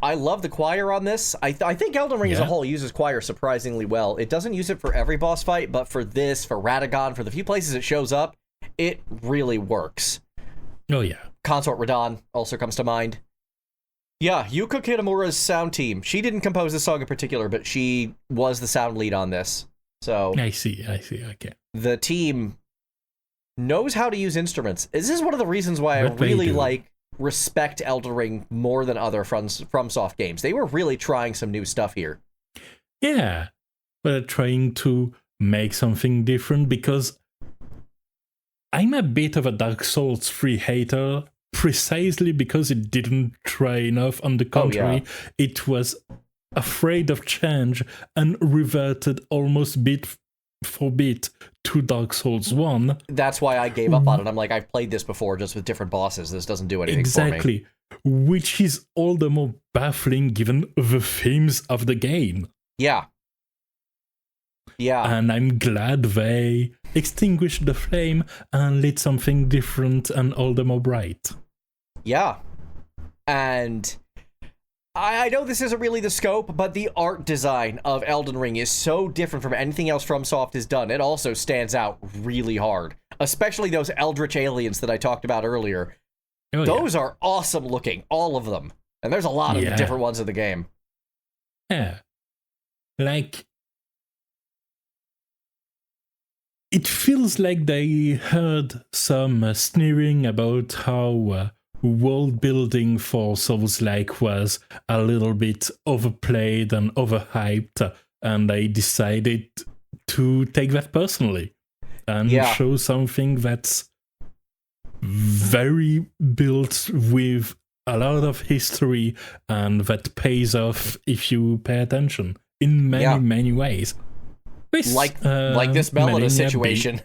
I love the choir on this. I think Elden Ring as a whole uses choir surprisingly well. It doesn't use it for every boss fight, but for this, for Radagon, for the few places it shows up, it really works. Oh, yeah. Consort Radon also comes to mind. Yeah, Yuko Kitamura's sound team. She didn't compose this song in particular, but she was the sound lead on this. So I see, okay. the team knows how to use instruments. This is one of the reasons why But I they really do. respect Elden Ring more than other FromSoft games. They were really trying some new stuff here. Yeah, but trying to make something different, because I'm a bit of a Dark Souls 3 hater, precisely because it didn't try enough. On the contrary, it was afraid of change and reverted almost bit for bit to Dark Souls 1. That's why I gave up on it. I'm like, I've played this before, just with different bosses. This doesn't do anything for me. Exactly, which is all the more baffling given the themes of the game. Yeah. Yeah. And I'm glad they extinguished the flame and lit something different and all the more bright. Yeah. And I know this isn't really the scope, but the art design of Elden Ring is so different from anything else FromSoft has done. It also stands out really hard. Especially those eldritch aliens that I talked about earlier. Oh, those are awesome looking, all of them. And there's a lot of different ones in the game. Yeah. Like, it feels like they heard some sneering about how world building for Souls-like was a little bit overplayed and overhyped, and they decided to take that personally and show something that's very built with a lot of history and that pays off if you pay attention in many ways. This, like this Melina situation.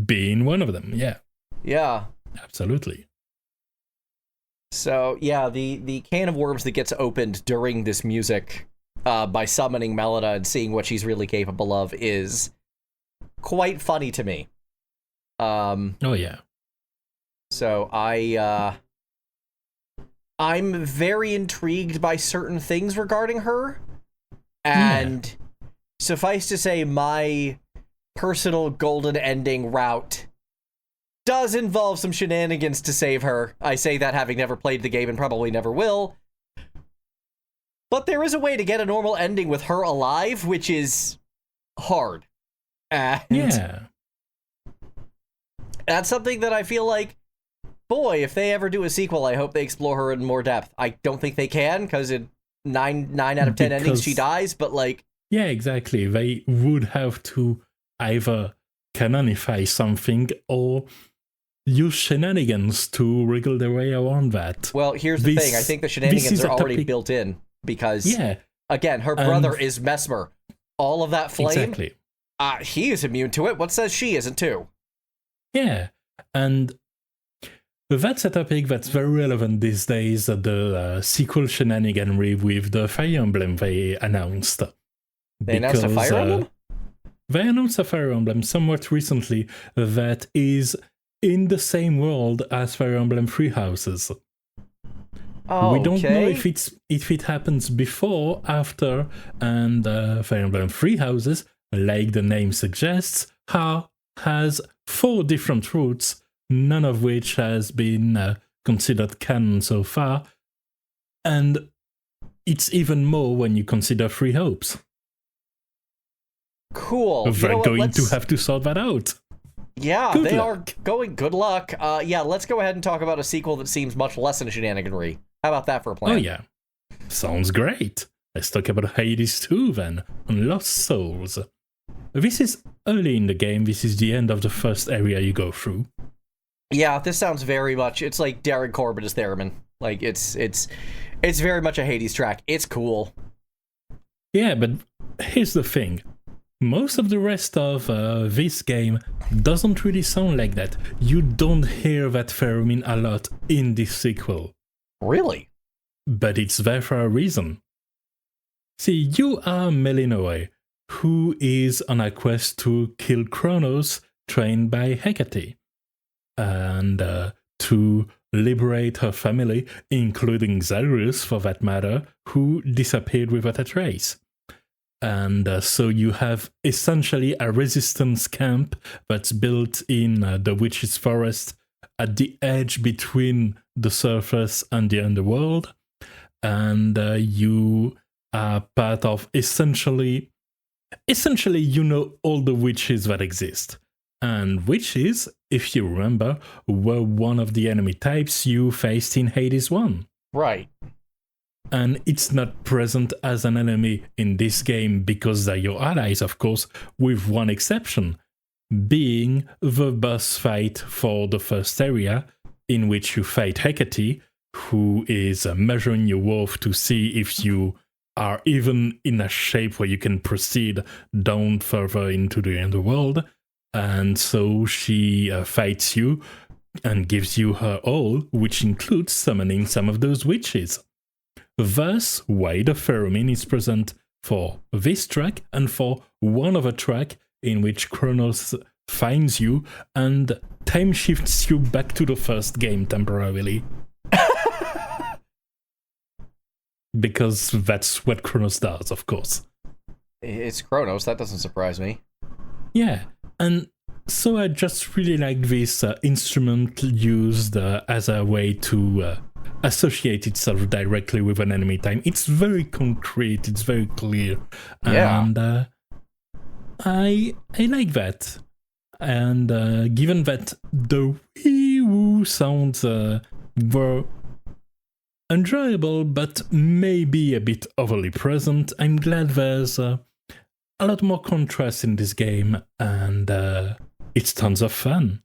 Being one of them, yeah. Yeah. Absolutely. So, yeah, the can of worms that gets opened during this music by summoning Melina and seeing what she's really capable of is quite funny to me. Oh, yeah. So, I'm very intrigued by certain things regarding her. And suffice to say, my personal golden ending route does involve some shenanigans to save her. I say that having never played the game and probably never will. But there is a way to get a normal ending with her alive, which is hard. And that's something that I feel like, boy, if they ever do a sequel, I hope they explore her in more depth. I don't think they can, because in 9 out of 10 endings she dies, but like... Yeah, exactly. They would have to either canonify something or use shenanigans to wriggle their way around that. Well, here's the thing. I think the shenanigans are already built in, because, again, her brother is Mesmer. All of that flame, he is immune to it. What says she isn't too? Yeah, and that's a topic that's very relevant these days, the sequel shenaniganry with the Fire Emblem they announced. They announced a Fire Emblem? They announced a Fire Emblem somewhat recently that is in the same world as Fire Emblem Three Houses. Oh, we don't know if it happens before, after, and Fire Emblem Three Houses, like the name suggests, has 4 different routes, none of which has been considered canon so far, and it's even more when you consider Three Hopes. Cool. They're going to have to sort that out. Yeah, they are going. Good luck. Let's go ahead and talk about a sequel that seems much less in shenaniganry. How about that for a plan? Oh, yeah. Sounds great. Let's talk about Hades 2 then, and Lost Souls. This is early in the game. This is the end of the first area you go through. Yeah, this sounds very much... It's like Darren Korb and his theremin. Like, it's very much a Hades track. It's cool. Yeah, but here's the thing. Most of the rest of this game doesn't really sound like that. You don't hear that theremin a lot in this sequel. Really? But it's there for a reason. See, you are Melinoe, who is on a quest to kill Kronos, trained by Hecate, and to liberate her family, including Zalrus, for that matter, who disappeared without a trace. And so you have essentially a resistance camp that's built in the Witch's Forest at the edge between the surface and the underworld, and you are part of essentially you know all the witches that exist. And witches, if you remember, were one of the enemy types you faced in Hades 1. Right. And it's not present as an enemy in this game because they're your allies, of course, with one exception, being the boss fight for the first area, in which you fight Hecate, who is measuring your wolf to see if you are even in a shape where you can proceed down further into the underworld. And so she fights you and gives you her all, which includes summoning some of those witches. Thus, why the theremin is present for this track and for one other track in which Kronos finds you and time shifts you back to the first game temporarily. Because that's what Kronos does, of course. It's Kronos, that doesn't surprise me. Yeah, and so I just really like this instrument used as a way to associate itself directly with an enemy time. It's very concrete, it's very clear. Yeah. And I like that. And given that the wee-woo sounds were enjoyable, but maybe a bit overly present, I'm glad there's a lot more contrast in this game, and it's tons of fun.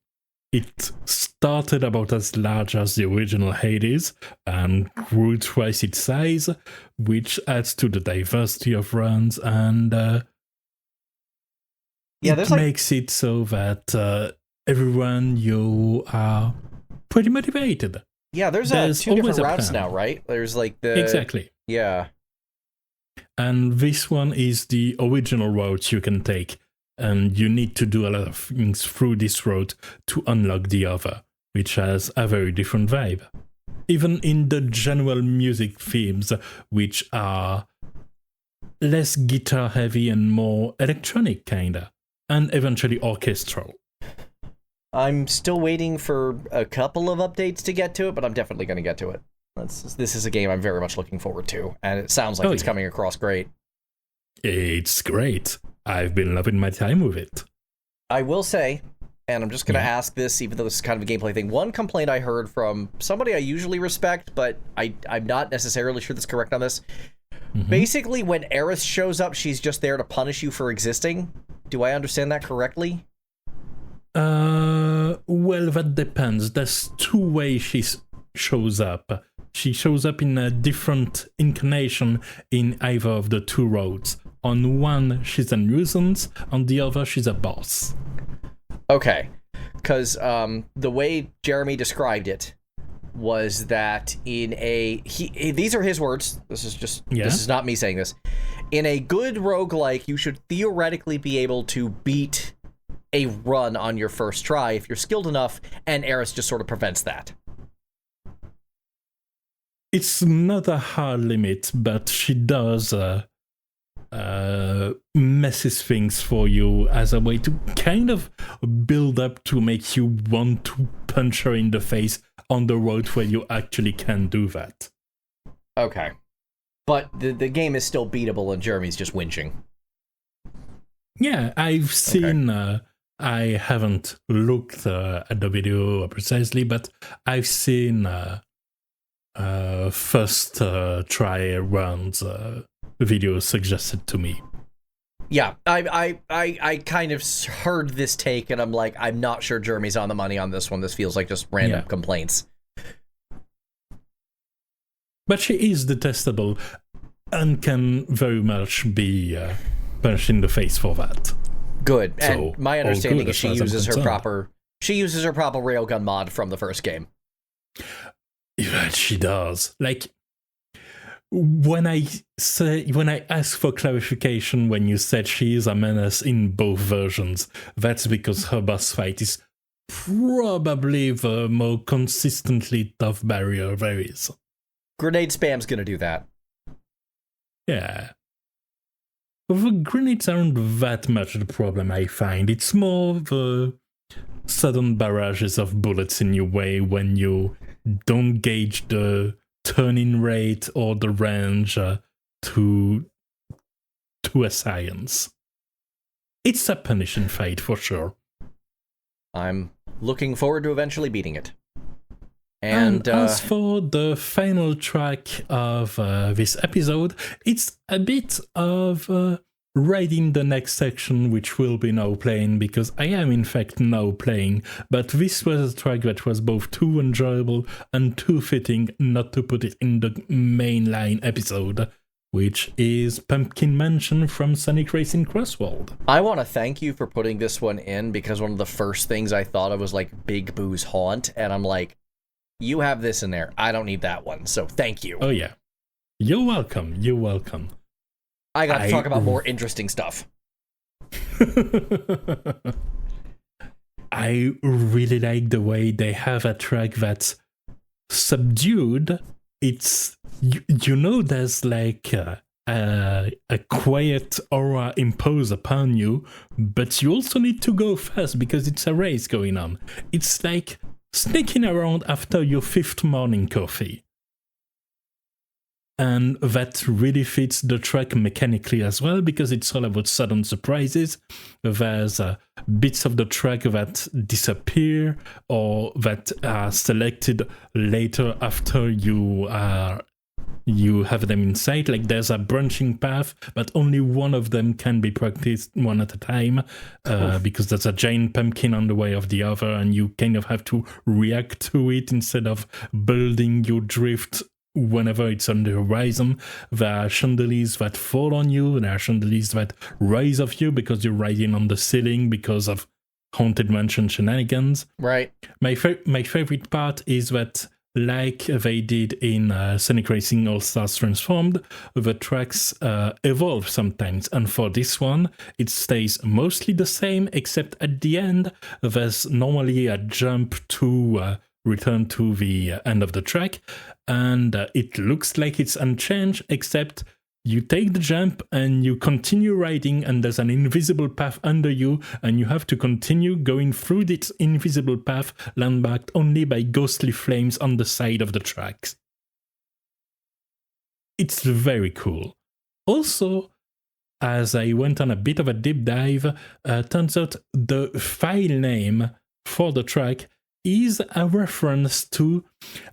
It started about as large as the original Hades and grew twice its size, which adds to the diversity of runs, and it makes it so that everyone you are pretty motivated. Yeah, there's two different routes now, right? There's like the... Exactly. Yeah. And this one is the original route you can take. And you need to do a lot of things through this road to unlock the other, which has a very different vibe. Even in the general music themes, which are less guitar heavy and more electronic kinda, and eventually orchestral. I'm still waiting for a couple of updates to get to it, but I'm definitely going to get to it. This is a game I'm very much looking forward to, and it sounds like it's coming across great. It's great. I've been loving my time with it. I will say, and I'm just going to ask this, even though this is kind of a gameplay thing, one complaint I heard from somebody I usually respect, but I'm not necessarily sure that's correct on this. Mm-hmm. Basically, when Aerith shows up, she's just there to punish you for existing. Do I understand that correctly? Well, that depends. There's two ways she shows up. She shows up in a different incarnation in either of the two roads. On one, she's a nuisance. On the other, she's a boss. Okay. Because the way Jeremy described it was that in a... these are his words. This is not me saying this. In a good roguelike, you should theoretically be able to beat a run on your first try if you're skilled enough, and Aerith just sort of prevents that. It's not a hard limit, but she does messes things for you as a way to kind of build up to make you want to punch her in the face on the road where you actually can do that. Okay. But the game is still beatable and Jeremy's just whinging. Yeah, I've seen... I haven't looked at the video precisely, but I've seen first try rounds videos suggested to me. Yeah, I kind of heard this take, and I'm like, I'm not sure Jeremy's on the money on this one. This feels like just random complaints. But she is detestable and can very much be punched in the face for that. Good. So, and my understanding is she uses her proper railgun mod from the first game. Yeah, she does. Like, when I ask for clarification when you said she is a menace in both versions, that's because her boss fight is probably the more consistently tough barrier there is. Grenade spam's gonna do that. Yeah. The grenades aren't that much the problem, I find. It's more the sudden barrages of bullets in your way when you don't gauge the turning rate or the range to a science. It's a punishing fight for sure. I'm looking forward to eventually beating it. And as for the final track of this episode, it's a bit of writing the next section, which we'll be now playing, because I am in fact now playing, but this was a track that was both too enjoyable and too fitting not to put it in the mainline episode, which is Pumpkin Mansion from Sonic Racing CrossWorlds. I want to thank you for putting this one in, because one of the first things I thought of was like Big Boo's Haunt, and I'm like, you have this in there. I don't need that one, so thank you. Oh yeah. You're welcome. You're welcome. I got to talk about more interesting stuff. I really like the way they have a track that's subdued. It's, you know, there's like a quiet aura imposed upon you, but you also need to go fast because it's a race going on. It's like sneaking around after your 5th morning coffee. And that really fits the track mechanically as well, because it's all about sudden surprises. There's bits of the track that disappear or that are selected later after you have them in sight. Like there's a branching path, but only one of them can be practiced one at a time, because there's a giant pumpkin on the way of the other, and you kind of have to react to it instead of building your drift whenever it's on the horizon. There are chandeliers that fall on you, there are chandeliers that rise off you because you're riding on the ceiling because of Haunted Mansion shenanigans. Right. My favorite part is that, like they did in Sonic Racing All-Stars Transformed, the tracks evolve sometimes, and for this one, it stays mostly the same, except at the end, there's normally a jump to return to the end of the track, and it looks like it's unchanged, except you take the jump and you continue riding, and there's an invisible path under you, and you have to continue going through this invisible path, landmarked only by ghostly flames on the side of the tracks. It's very cool. Also, as I went on a bit of a deep dive, turns out the file name for the track is a reference to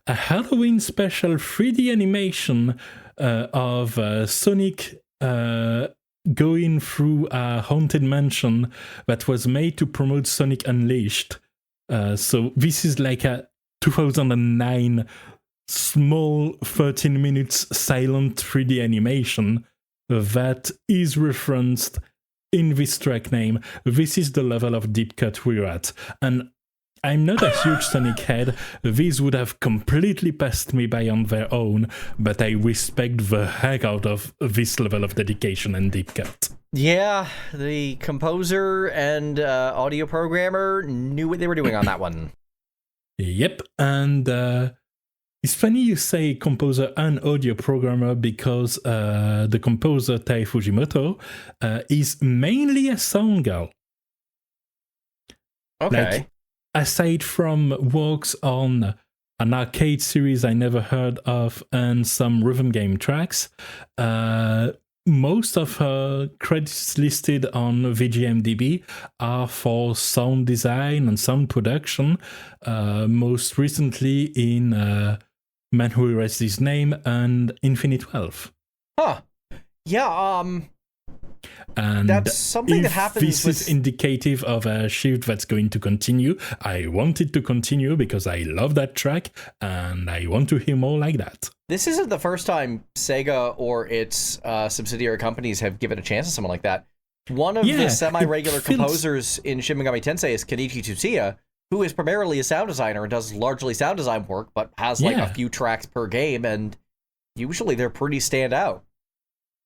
a Halloween special 3D animation of Sonic going through a haunted mansion that was made to promote Sonic Unleashed. So this is like a 2009 small 13 minutes silent 3D animation that is referenced in this track name. This is the level of deep cut we're at. And I'm not a huge Sonic head, these would have completely passed me by on their own, but I respect the heck out of this level of dedication and deep cut. Yeah, the composer and audio programmer knew what they were doing on that one. Yep, and it's funny you say composer and audio programmer, because the composer, Tai Fujimoto, is mainly a sound girl. Okay. Like, aside from works on an arcade series I never heard of and some rhythm game tracks, most of her credits listed on VGMDB are for sound design and sound production, most recently in Man Who Erased His Name and Infinite 12. Huh. Yeah, And that's something that happens. This is indicative of a shift that's going to continue. I want it to continue because I love that track and I want to hear more like that. This isn't the first time Sega or its subsidiary companies have given a chance to someone like that. One of the semi-regular composers in Shin Megami Tensei is Kenichi Tsuchiya, who is primarily a sound designer and does largely sound design work, but has like a few tracks per game, and usually they're pretty stand out.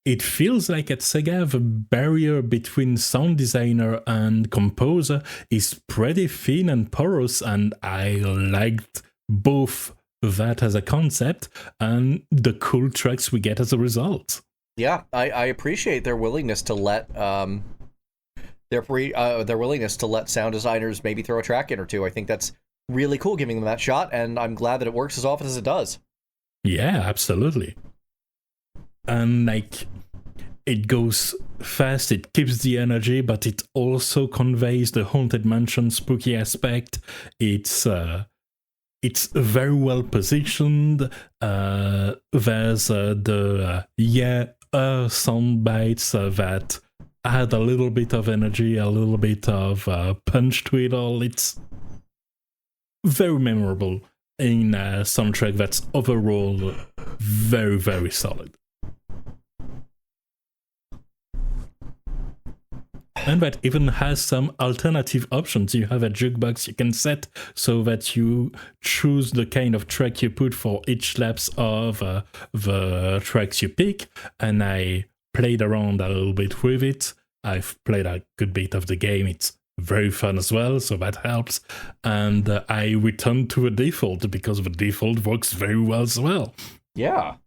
It feels like at Sega, the barrier between sound designer and composer is pretty thin and porous, and I liked both that as a concept and the cool tracks we get as a result. Yeah, I appreciate their willingness to let their willingness to let sound designers maybe throw a track in or two. I think that's really cool, giving them that shot, and I'm glad that it works as often as it does. Yeah, absolutely. And like, it goes fast, it keeps the energy, but it also conveys the haunted mansion spooky aspect. It's very well positioned. There's the sound bites that add a little bit of energy, a little bit of punch to it all. It's very memorable in a soundtrack that's overall very, very solid. And that even has some alternative options. You have a jukebox you can set so that you choose the kind of track you put for each laps of the tracks you pick. And I played around a little bit with it. I've played a good bit of the game. It's very fun as well, so that helps. And I returned to the default because the default works very well as well. Yeah.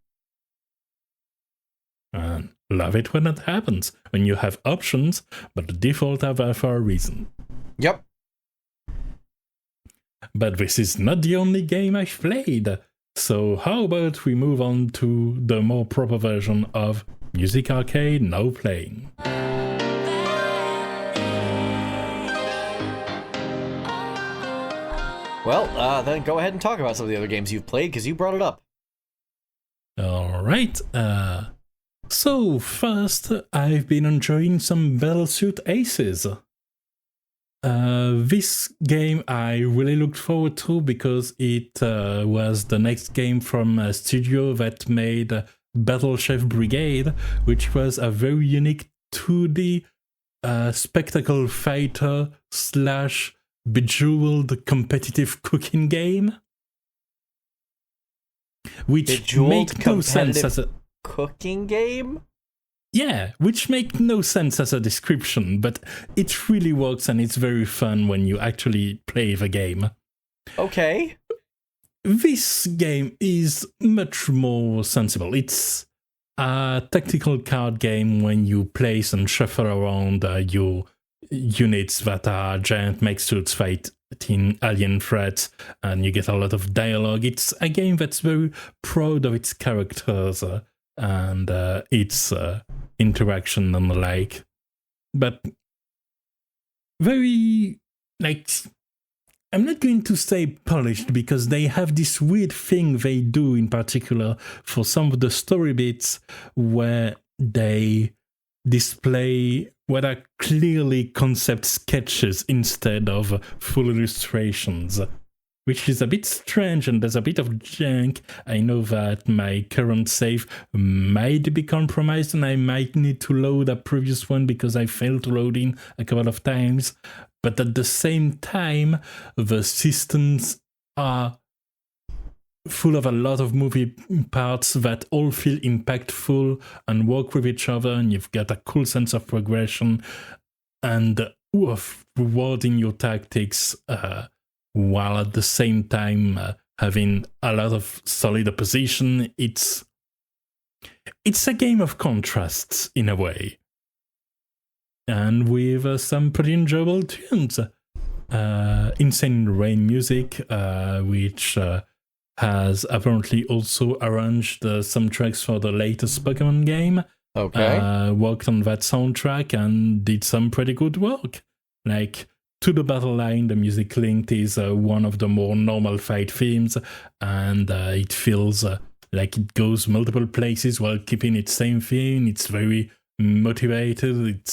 And love it when that happens, when you have options, but the default are there for a reason. Yep. But this is not the only game I've played. So how about we move on to the more proper version of Music Arcade now playing. Well, then go ahead and talk about some of the other games you've played, because you brought it up. Alright, so first, I've been enjoying some Battlesuit Aces. This game I really looked forward to because it was the next game from a studio that made Battle Chef Brigade, which was a very unique 2D spectacle fighter / bejeweled competitive cooking game. Which Bejeweled made no sense as a cooking game? Yeah, which make no sense as a description, but it really works and it's very fun when you actually play the game. Okay. This game is much more sensible. It's a tactical card game when you place and shuffle around your units that are giant mech suits fighting alien threats, and you get a lot of dialogue. It's a game that's very proud of its characters and its interaction and the like. But very, like, I'm not going to say polished, because they have this weird thing they do in particular for some of the story bits where they display what are clearly concept sketches instead of full illustrations, which is a bit strange and there's a bit of jank. I know that my current save might be compromised and I might need to load a previous one because I failed to load in a couple of times, but at the same time, the systems are full of a lot of movie parts that all feel impactful and work with each other, and you've got a cool sense of progression and of rewarding your tactics while at the same time having a lot of solid opposition. It's a game of contrasts in a way, and with some pretty enjoyable tunes. Insane Rain music, which has apparently also arranged some tracks for the latest Pokemon game. Okay. Worked on that soundtrack and did some pretty good work. Like, To the Battle Line, the music linked is one of the more normal fight themes, and it feels like it goes multiple places while keeping its same theme. It's very motivated.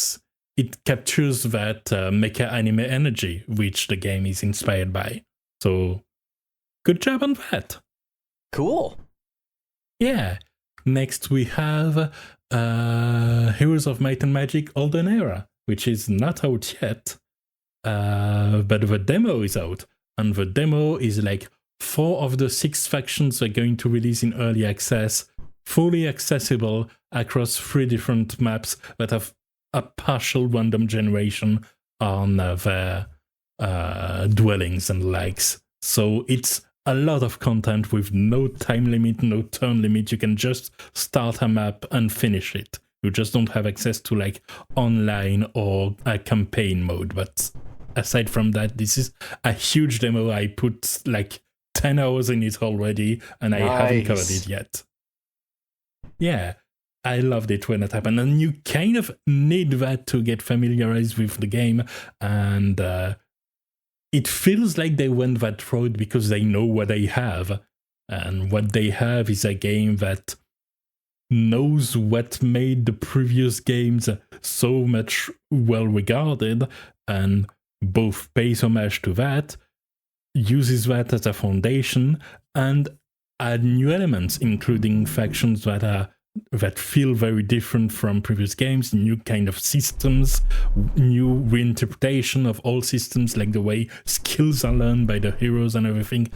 It captures that mecha anime energy, which the game is inspired by. So, good job on that. Cool. Yeah. Next we have Heroes of Might and Magic Olden Era, which is not out yet, but the demo is out. And the demo is like 4 of the 6 factions are going to release in early access, fully accessible across 3 different maps that have a partial random generation on their dwellings and likes. So it's a lot of content with no time limit, no turn limit. You can just start a map and finish it, You just don't have access to like online or a campaign mode. But aside from that, this is a huge demo. I put like 10 hours in it already, and I haven't covered it yet. Yeah, I loved it when it happened. And you kind of need that to get familiarized with the game. And it feels like they went that road because they know what they have. And what they have is a game that knows what made the previous games so much well regarded, and both pays homage to that, uses that as a foundation, and add new elements, including factions that feel very different from previous games, new kind of systems, new reinterpretation of all systems, like the way skills are learned by the heroes and everything.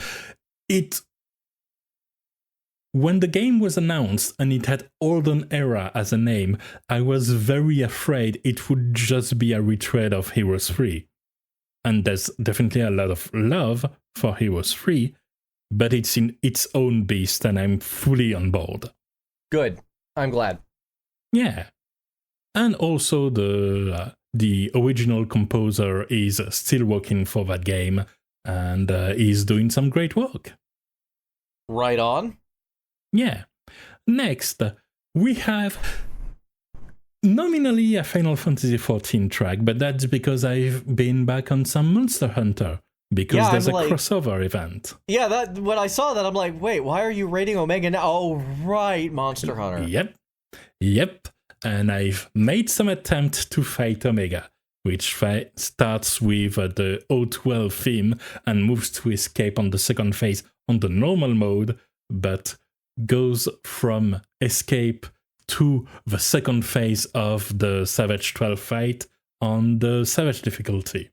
When the game was announced and it had Olden Era as a name, I was very afraid it would just be a retread of Heroes 3. And there's definitely a lot of love for Heroes 3, but it's in its own beast, and I'm fully on board. Good. I'm glad. Yeah. And also the original composer is still working for that game, and is doing some great work. Right on. Yeah. Next, we have nominally a Final Fantasy XIV track, but that's because I've been back on some Monster Hunter, because there's a crossover event. Yeah, that when I saw that, I'm like, wait, why are you rating Omega now? Oh, right, Monster Hunter. Yep. And I've made some attempt to fight Omega, which starts with the O12 theme and moves to escape on the second phase on the normal mode, but goes from escape to the second phase of the Savage 12 fight on the Savage difficulty.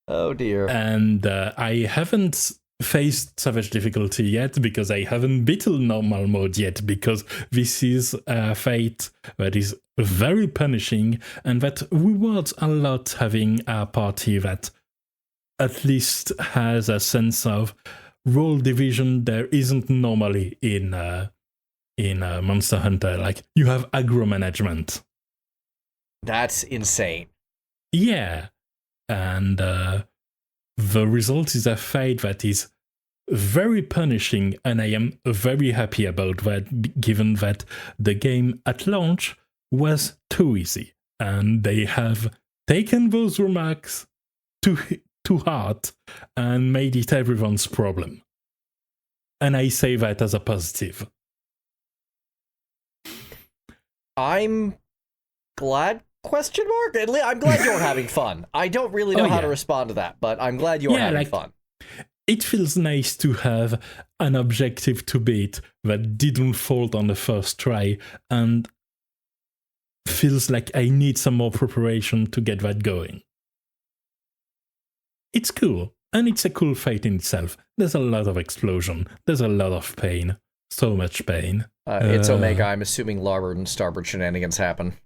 Oh dear. And I haven't faced Savage difficulty yet because I haven't beaten normal mode yet, because this is a fight that is very punishing and that rewards a lot having a party that at least has a sense of role division there isn't normally in Monster Hunter. Like, you have aggro management. That's insane. Yeah. And the result is a fight that is very punishing, and I am very happy about that, given that the game at launch was too easy, and they have taken those remarks to heart and made it everyone's problem. And I say that as a positive. I'm glad, question mark? I'm glad you're having fun. I don't really know how to respond to that, but I'm glad you're having fun. It feels nice to have an objective to beat that didn't fall on the first try, and feels like I need some more preparation to get that going. It's cool, and it's a cool fight in itself. There's a lot of explosion, there's a lot of pain, so much pain. It's Omega, I'm assuming larboard and starboard shenanigans happen.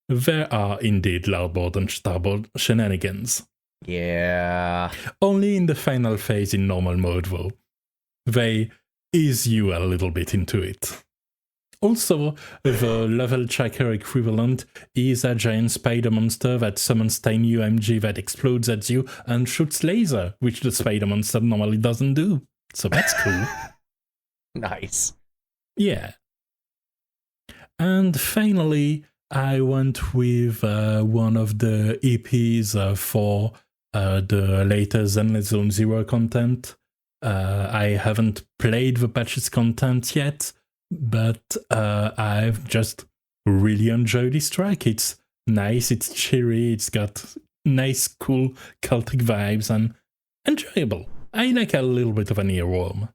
There are indeed larboard and starboard shenanigans. Yeah. Only in the final phase in normal mode, though. They ease you a little bit into it. Also, the level tracker equivalent is a giant spider monster that summons tiny UMG that explodes at you and shoots laser, which the spider monster normally doesn't do. So that's cool. Nice. Yeah. And finally, I went with one of the EPs for the later Zenless Zone Zero content. I haven't played the patches content yet, but I've just really enjoyed this track. It's nice, it's cheery, it's got nice, cool cultic vibes, and enjoyable. I like a little bit of an earworm.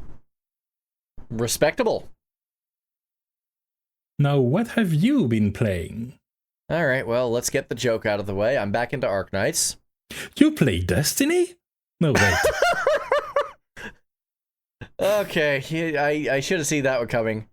Respectable. Now, what have you been playing? Alright, well, let's get the joke out of the way. I'm back into Arknights. You play Destiny? No, wait. Okay, I should have seen that one coming.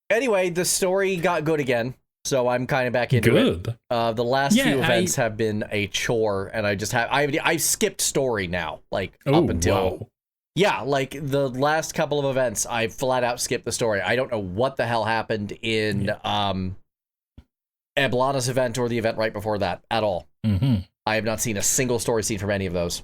Anyway, the story got good again, so I'm kind of back into it. The last few events have been a chore, and I skipped story now, like up until Yeah, like the last couple of events, I flat out skipped the story. I don't know what the hell happened in Eblana's event or the event right before that at all. Mm-hmm. I have not seen a single story scene from any of those.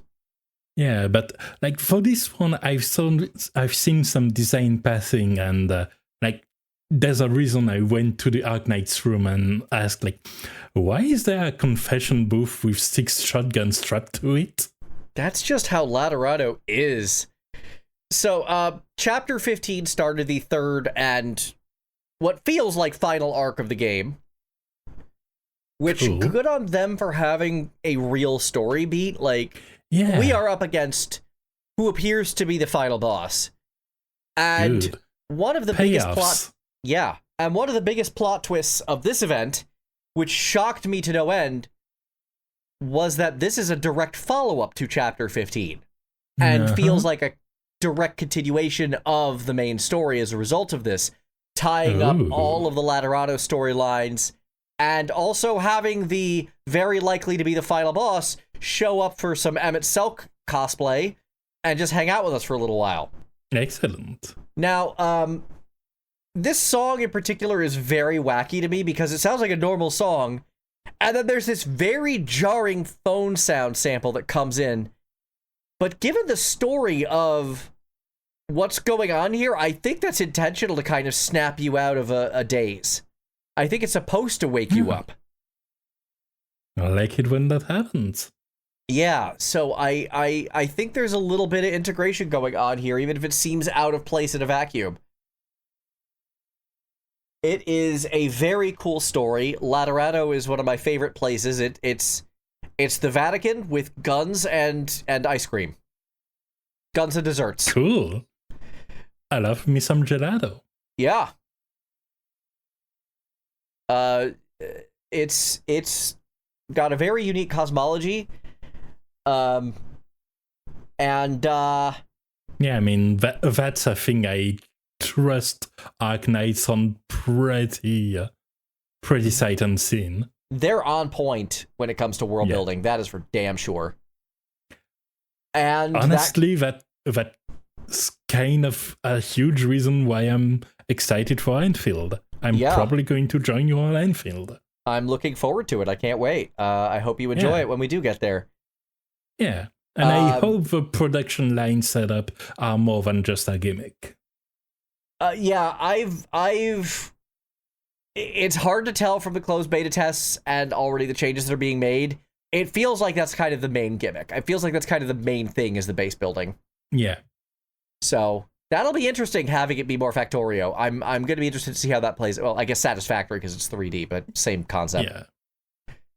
Yeah, but like for this one, I've seen some design pathing, and like there's a reason I went to the Arknight's room and asked, like, why is there a confession booth with 6 shotguns strapped to it? That's just how Laterado is. So, Chapter 15 started the third and what feels like final arc of the game. Which, Cool. good on them for having a real story beat. Like, Yeah. we are up against who appears to be the final boss. And Good. one of the biggest plot... Yeah, and one of the biggest plot twists of this event, which shocked me to no end, was that this is a direct follow-up to Chapter 15. And feels like a direct continuation of the main story as a result of this, tying up all of the Laterado storylines, and also having the very likely to be the final boss show up for some Emmett Selk cosplay and just hang out with us for a little while. Excellent. Now, this song in particular is very wacky to me because it sounds like a normal song, and then there's this very jarring phone sound sample that comes in. But given the story of what's going on here, I think that's intentional to kind of snap you out of a daze. I think it's supposed to wake you up. I like it when that happens. Yeah, so I think there's a little bit of integration going on here, even if it seems out of place in a vacuum. It is a very cool story. Laterado is one of my favorite places. It's the Vatican with guns and ice cream. Guns and desserts. Cool. I love me some gelato. Yeah. It's got a very unique cosmology. Yeah, I mean, that's a thing I trust Arknights on pretty sight unseen. They're on point when it comes to world building. That is for damn sure. And honestly, that's kind of a huge reason why I'm excited for Enfield. I'm probably going to join you on Enfield. I'm looking forward to it. I can't wait. I hope you enjoy it when we do get there. Yeah, and I hope the production line setup are more than just a gimmick. Yeah, I've. It's hard to tell from the closed beta tests and already the changes that are being made. It feels like that's kind of the main gimmick. It feels like that's kind of the main thing is the base building. Yeah. So that'll be interesting having it be more Factorio. I'm going to be interested to see how that plays. Well, I guess Satisfactory because it's 3D, but same concept.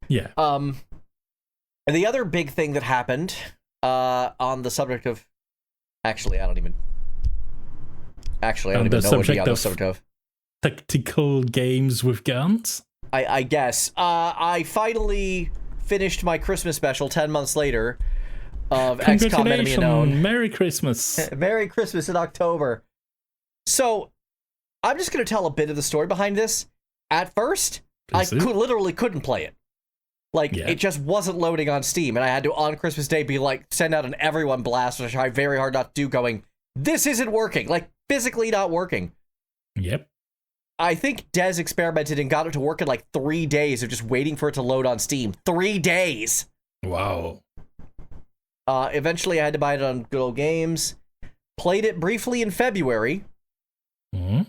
Yeah. And the other big thing that happened on the subject of... Actually, I don't even know what to be on the subject of. Tactical games with guns? I guess. I finally finished my Christmas special 10 months later of XCOM Enemy Unknown. Merry Christmas. Merry Christmas in October. So, I'm just going to tell a bit of the story behind this. At first, literally couldn't play it. Like, it just wasn't loading on Steam, and I had to, on Christmas Day, be like, send out an everyone blast, which I tried very hard not to do, going, this isn't working. Like, physically not working. Yep. I think Dez experimented and got it to work in like 3 days of just waiting for it to load on Steam. 3 days! Wow. Eventually, I had to buy it on Good Old Games. Played it briefly in February. Mm-hmm.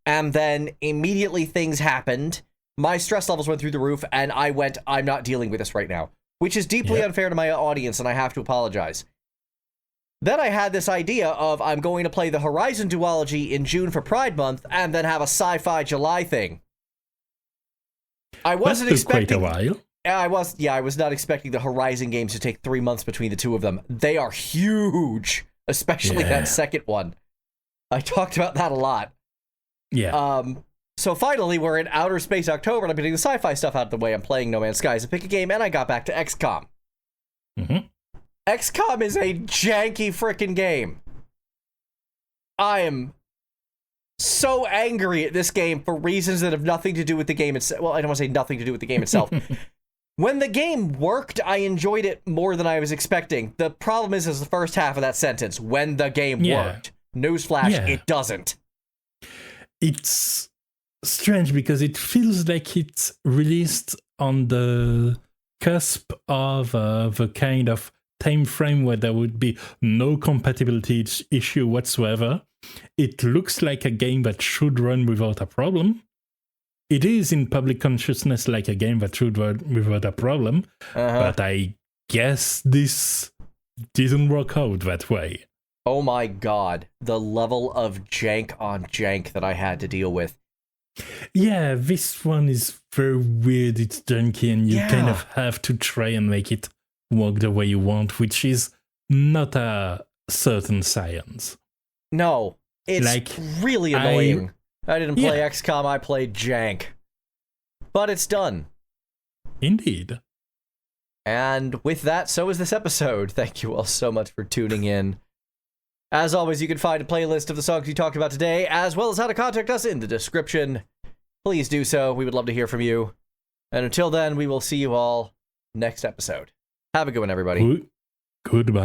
And then immediately things happened. My stress levels went through the roof, and I went, I'm not dealing with this right now. Which is deeply unfair to my audience, and I have to apologize. Then I had this idea of I'm going to play the Horizon duology in June for Pride Month, and then have a sci-fi July thing. I wasn't expecting... quite a while. I was not expecting the Horizon games to take 3 months between the two of them. They are huge, especially that second one. I talked about that a lot. Yeah. So finally, we're in Outer Space October, and I'm getting the sci-fi stuff out of the way. I'm playing No Man's Sky as a pick a game, and I got back to XCOM. Mm-hmm. XCOM is a janky frickin' game. I am so angry at this game for reasons that have nothing to do with the game itself. Well, I don't want to say nothing to do with the game itself. When the game worked, I enjoyed it more than I was expecting. The problem is the first half of that sentence. When the game worked. Newsflash, it doesn't. It's strange because it feels like it's released on the cusp of the kind of time frame where there would be no compatibility issue whatsoever. It looks like a game that should run without a problem. It is in public consciousness like a game that should run without a problem, but I guess this didn't work out that way. Oh my god, the level of jank on jank that I had to deal with. Yeah, this one is very weird, it's junky, and you kind of have to try and make it work the way you want, which is not a certain science. No, it's like, really annoying. I didn't play XCOM, I played jank. But it's done. Indeed. And with that, so is this episode. Thank you all so much for tuning in. As always, you can find a playlist of the songs we talked about today, as well as how to contact us in the description. Please do so. We would love to hear from you. And until then, we will see you all next episode. Have a good one, everybody. Goodbye.